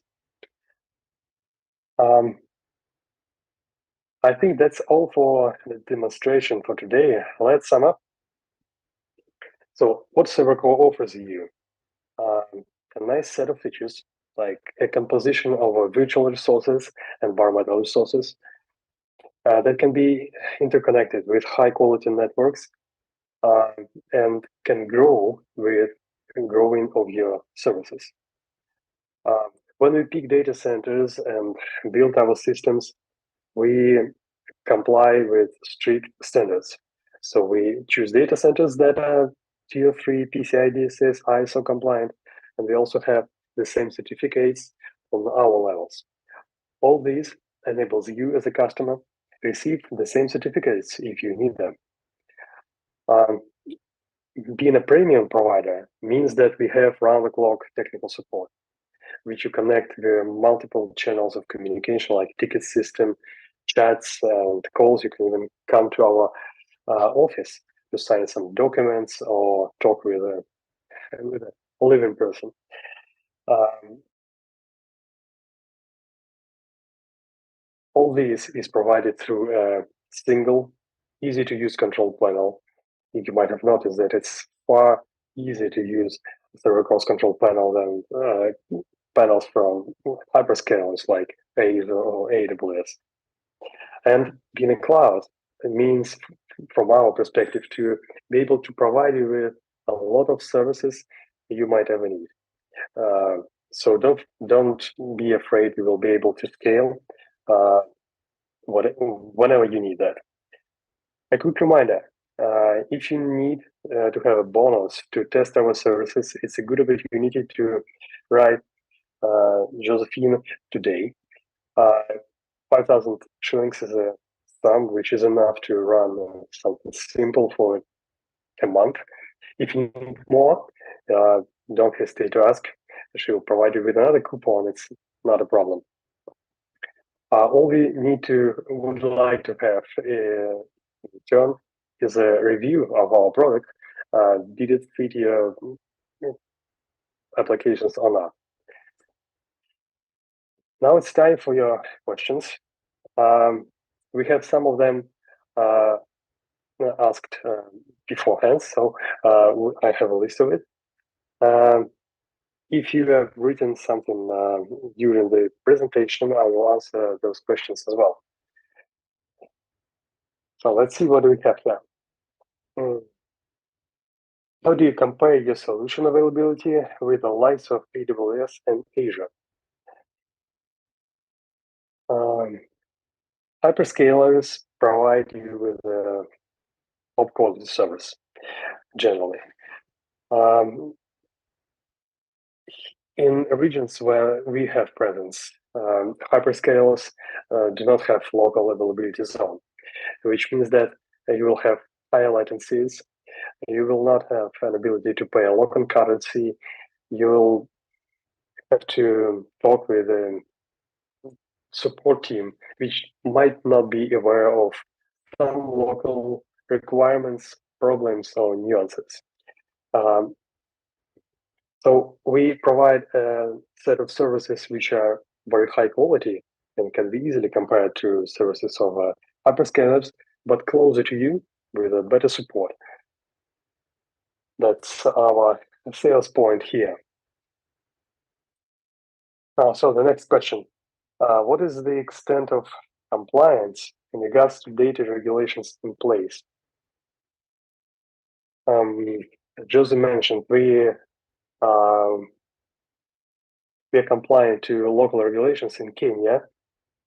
I think that's all for the demonstration for today. Let's sum up. So what Servercore offers you? A nice set of features, like a composition of virtual resources and bare metal resources that can be interconnected with high-quality networks and can grow with growing of your services. When we pick data centers and build our systems, we comply with strict standards. So we choose data centers that are Tier 3 PCI DSS ISO compliant, and we also have the same certificates on our levels. All these enables you as a customer receive the same certificates if you need them. Being a premium provider means that we have round-the-clock technical support, which you connect with multiple channels of communication like ticket system, chats, and calls. You can even come to our office to sign some documents or talk with a living person. All this is provided through a single, easy-to-use control panel. You might have noticed that it's far easier to use Servercore's control panel than panels from hyperscalers like Azure or AWS. And being a cloud, it means, from our perspective, to be able to provide you with a lot of services you might ever need. So don't be afraid. You will be able to scale whenever you need that. A quick reminder: if you need to have a bonus to test our services, it's a good opportunity to write Josephine today. 5,000 shillings is a sum which is enough to run something simple for a month. If you need more, don't hesitate to ask. She will provide you with another coupon. It's not a problem. All we would like to have in return is a review of our product. Did it fit your applications or not? Now it's time for your questions. We have some of them asked beforehand, so I have a list of it. If you have written something during the presentation, I will answer those questions as well. So let's see what we have here. How do you compare your solution availability with the likes of AWS and Azure? Hyperscalers provide you with a top quality service generally. In regions where we have presence, hyperscalers do not have local availability zone, which means that you will have higher latencies. You will not have an ability to pay a local currency. You will have to talk with a support team, which might not be aware of some local requirements, problems, or nuances. So we provide a set of services which are very high quality and can be easily compared to services of hyperscalers, but closer to you with a better support. That's our sales point here. So the next question, what is the extent of compliance in regards to data regulations in place? Jose mentioned we are compliant to local regulations in Kenya,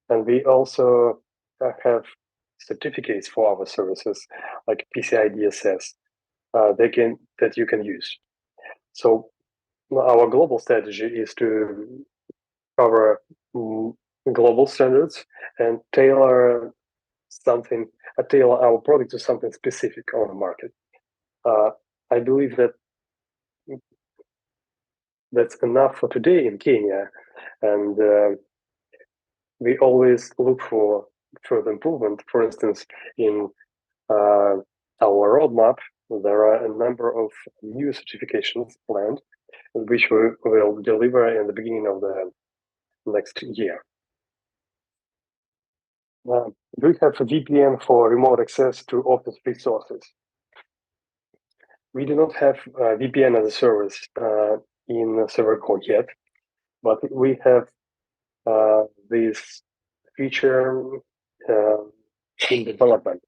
and we also have certificates for our services like PCI DSS that you can use. So our global strategy is to cover global standards and tailor our product to something specific on the market. I believe that that's enough for today in Kenya, and we always look for further improvement. For instance, in our roadmap, there are a number of new certifications planned, which we will deliver in the beginning of the next year. Do we have a VPN for remote access to office resources? We do not have VPN as a service in Servercore yet, but we have this feature in development,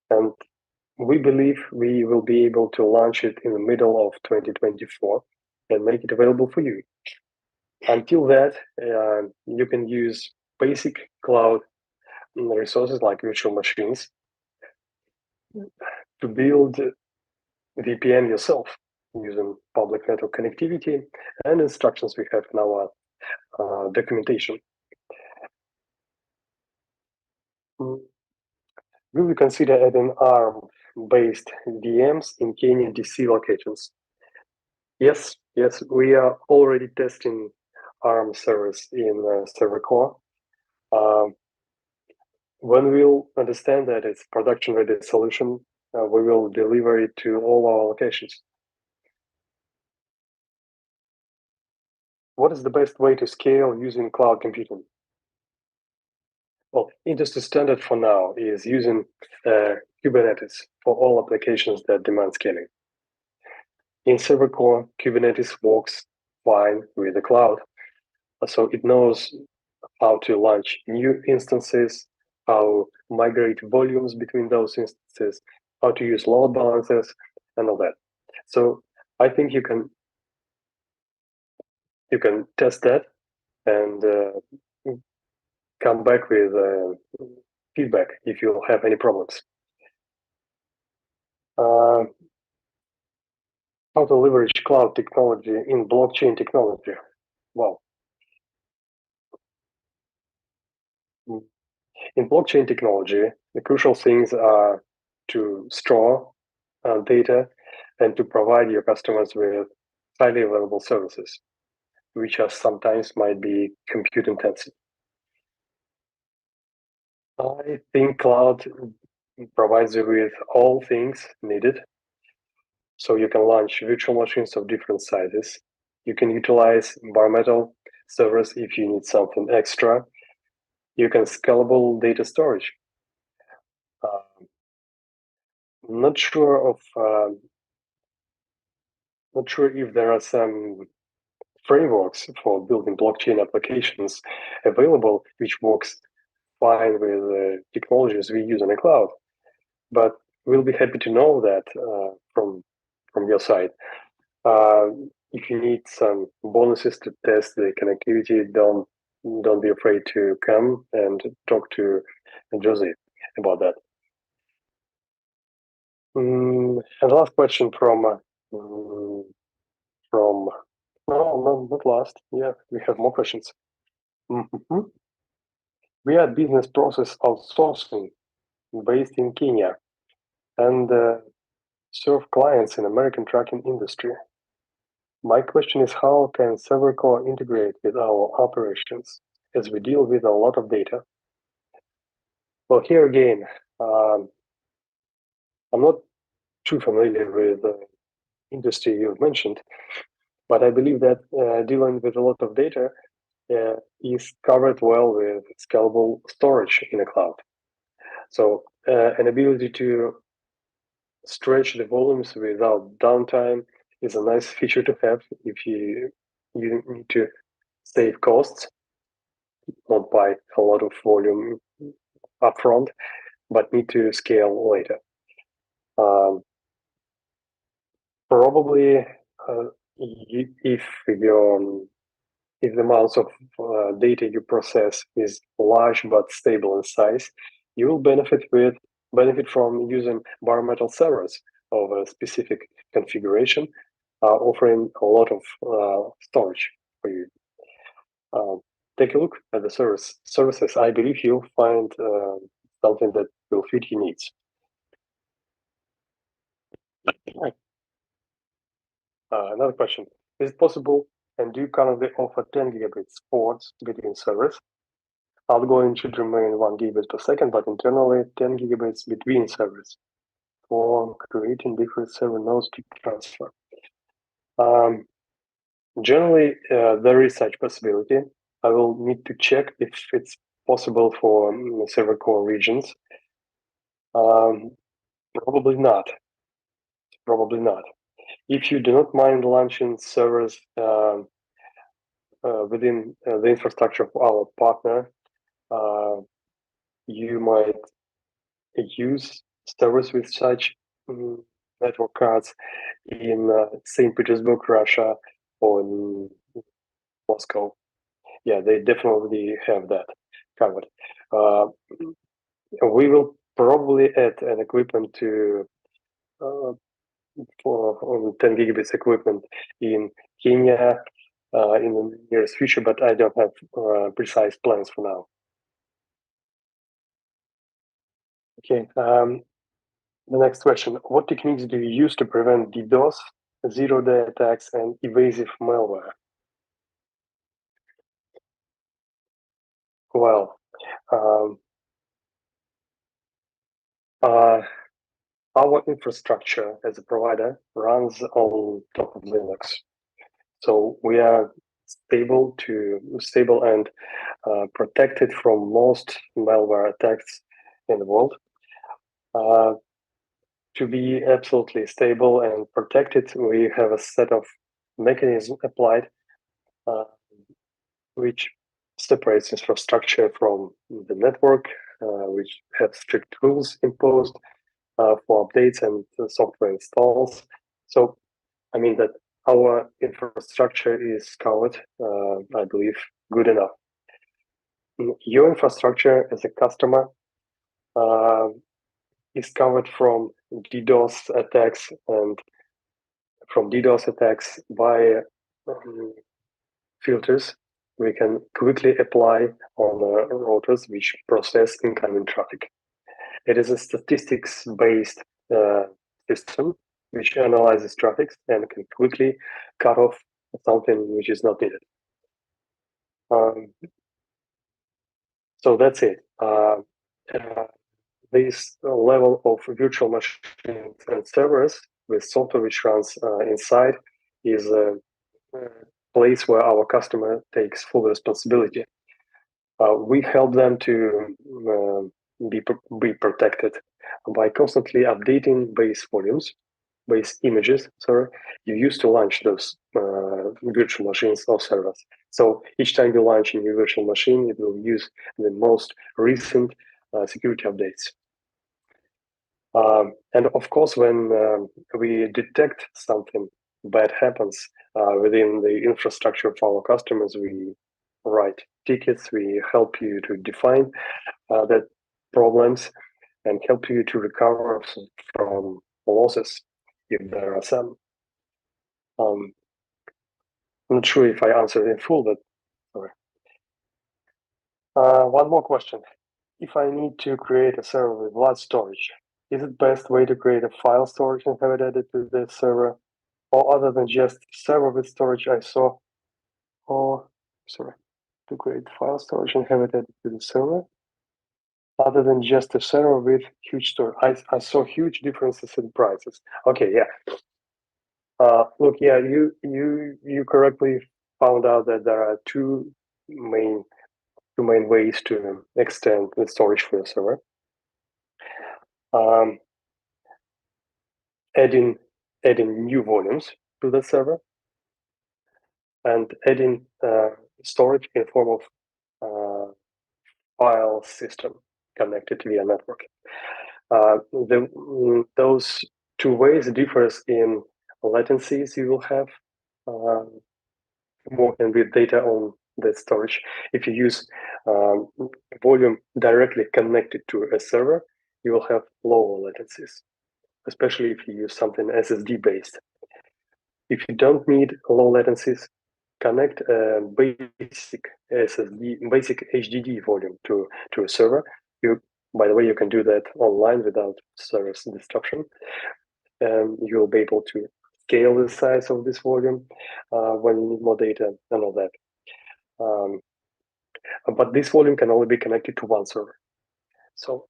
and we believe we will be able to launch it in the middle of 2024 and make it available for you. Until that, you can use basic cloud resources like virtual machines to build VPN yourself using public network connectivity and instructions we have in our documentation. Will we consider adding ARM-based VMs in Kenya DC locations? Yes, we are already testing ARM servers in Servercore. When we'll understand that it's production-ready solution, we will deliver it to all our locations. What is the best way to scale using cloud computing? Well, industry standard for now is using Kubernetes for all applications that demand scaling. In Servercore, Kubernetes works fine with the cloud, so it knows how to launch new instances, how migrate volumes between those instances, how to use load balancers, and all that. So I think you can test that and come back with feedback if you have any problems. How to leverage cloud technology in blockchain technology? Well, in blockchain technology, the crucial things are to store data and to provide your customers with highly available services, which are sometimes might be compute intensive. I think cloud provides you with all things needed. So you can launch virtual machines of different sizes. You can utilize bare metal servers if you need something extra. You can scalable data storage. Not sure if there are some frameworks for building blockchain applications available, which works fine with technologies we use in the cloud. But we'll be happy to know that from your side. If you need some bonuses to test the connectivity, don't be afraid to come and talk to Josie about that. And the last question from no, not last. Yeah, we have more questions. Mhm. We are business process outsourcing based in Kenya and serve clients in American trucking industry. My question is, how can Servercore integrate with our operations as we deal with a lot of data? Well, here again, I'm not too familiar with the industry you've mentioned, but I believe that dealing with a lot of data is covered well with scalable storage in the cloud. So an ability to stretch the volumes without downtime is a nice feature to have if you need to save costs, not buy a lot of volume upfront, but need to scale later. Probably, if the amounts of data you process is large but stable in size, you will benefit from using bare metal servers of a specific configuration, offering a lot of storage for you. Take a look at the services. I believe you'll find something that will fit your needs. Another question: is it possible, and do you currently offer 10 gigabits ports between servers? Outgoing should remain 1 gigabit per second, but internally 10 gigabits between servers for creating different server nodes to transfer. Generally, there is such possibility. I will need to check if it's possible for Servercore regions. Probably not. Probably not. If you do not mind launching servers within the infrastructure of our partner, you might use servers with such network cards in St. Petersburg, Russia, or in Moscow. Yeah, they definitely have that covered. We will probably add an equipment to for 10 gigabits equipment in Kenya in the nearest future, but I don't have precise plans for now. Okay, the next question. What techniques do you use to prevent DDoS, zero-day attacks, and evasive malware? Well, our infrastructure as a provider runs on top of Linux. So we are stable and protected from most malware attacks in the world. To be absolutely stable and protected, we have a set of mechanisms applied, which separates infrastructure from the network, which have strict rules imposed for updates and software installs. So, I mean that our infrastructure is covered, I believe, good enough. Your infrastructure as a customer is covered from DDoS attacks and from DDoS attacks by filters we can quickly apply on routers which process incoming traffic. It is a statistics-based system which analyzes traffic and can quickly cut off something which is not needed. So that's it. This level of virtual machines and servers with software which runs inside is a place where our customer takes full responsibility. We help them to be protected by constantly updating base volumes, base images, you use to launch those virtual machines or servers. So each time you launch a new virtual machine, it will use the most recent security updates. And of course, when we detect something bad happens within the infrastructure of our customers, we write tickets, we help you to define the problems and help you to recover from losses if there are some. I'm not sure if I answered in full, but sorry. One more question. If I need to create a server with large storage, is it best way to create a file storage and have it added to the server? Or other than just server with storage I saw, to create file storage and have it added to the server? Other than just a server with huge storage, I saw huge differences in prices. Okay, yeah. Look, yeah, you correctly found out that there are two main ways to extend the storage for the server. Adding new volumes to the server and adding storage in form of file system connected via network. Those two ways differs in latencies you will have working with data on the storage. If you use volume directly connected to a server, you will have lower latencies, especially if you use something SSD based. If you don't need low latencies, connect a basic SSD, basic HDD volume to a server. By the way, you can do that online without service disruption. You'll be able to scale the size of this volume when you need more data and all that. But this volume can only be connected to one server. So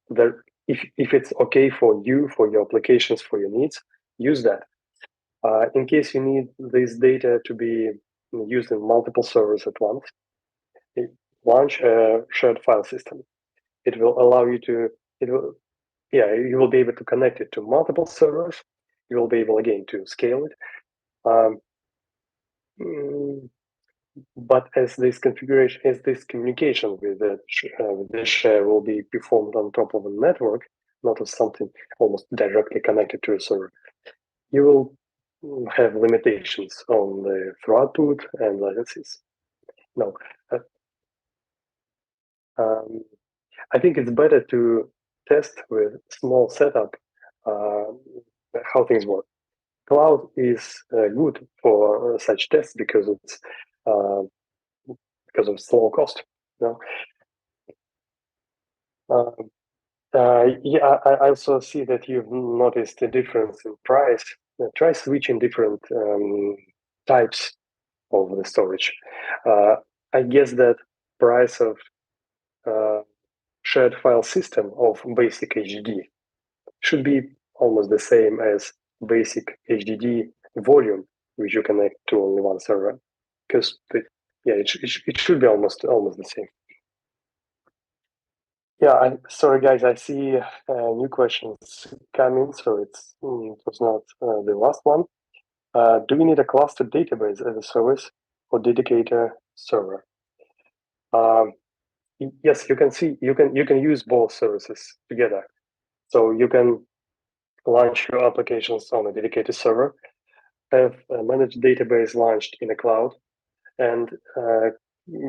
if it's okay for you, for your applications, for your needs, use that. In case you need this data to be used in multiple servers at once, launch a shared file system. It will allow you to, you will be able to connect it to multiple servers. You will be able again to scale it. But as this communication with the share will be performed on top of a network, not as something almost directly connected to a server, you will have limitations on the throughput and latencies. No, I think it's better to test with small setup how things work. Cloud is good for such tests because it's because of slow cost. Yeah, I also see that you've noticed a difference in price. Try switching different types of the storage. I guess that price of shared file system of basic HDD should be almost the same as basic HDD volume, which you connect to only one server, because it should be almost the same. Yeah, sorry guys, I see new questions coming, so it was not the last one. Do we need a cluster database as a service or dedicated server? Yes, you can use both services together. So you can launch your applications on a dedicated server, have a managed database launched in a cloud, and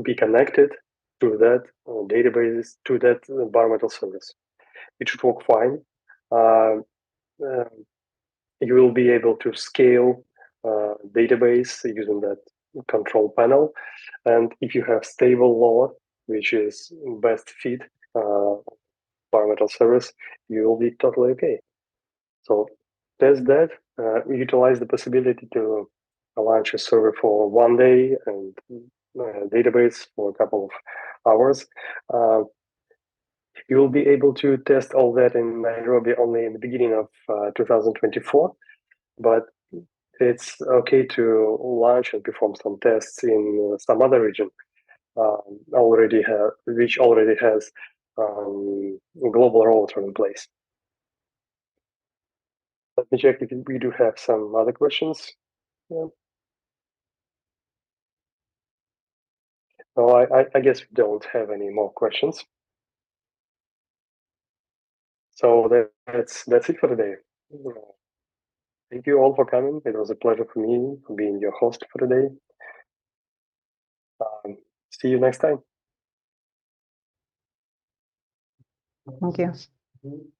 be connected to that database, to that bare metal service. It should work fine. You will be able to scale database using that control panel. And if you have stable load, which is best fit bare metal service, you will be totally okay. So test that, utilize the possibility to launch a server for 1 day and database for a couple of hours. You will be able to test all that in Nairobi only in the beginning of 2024, but it's okay to launch and perform some tests in some other region which already has a global router in place. Let me check if we do have some other questions. Yeah. No, I guess we don't have any more questions. So that's it for today. Thank you all for coming. It was a pleasure for me being your host for today. See you next time. Thank you.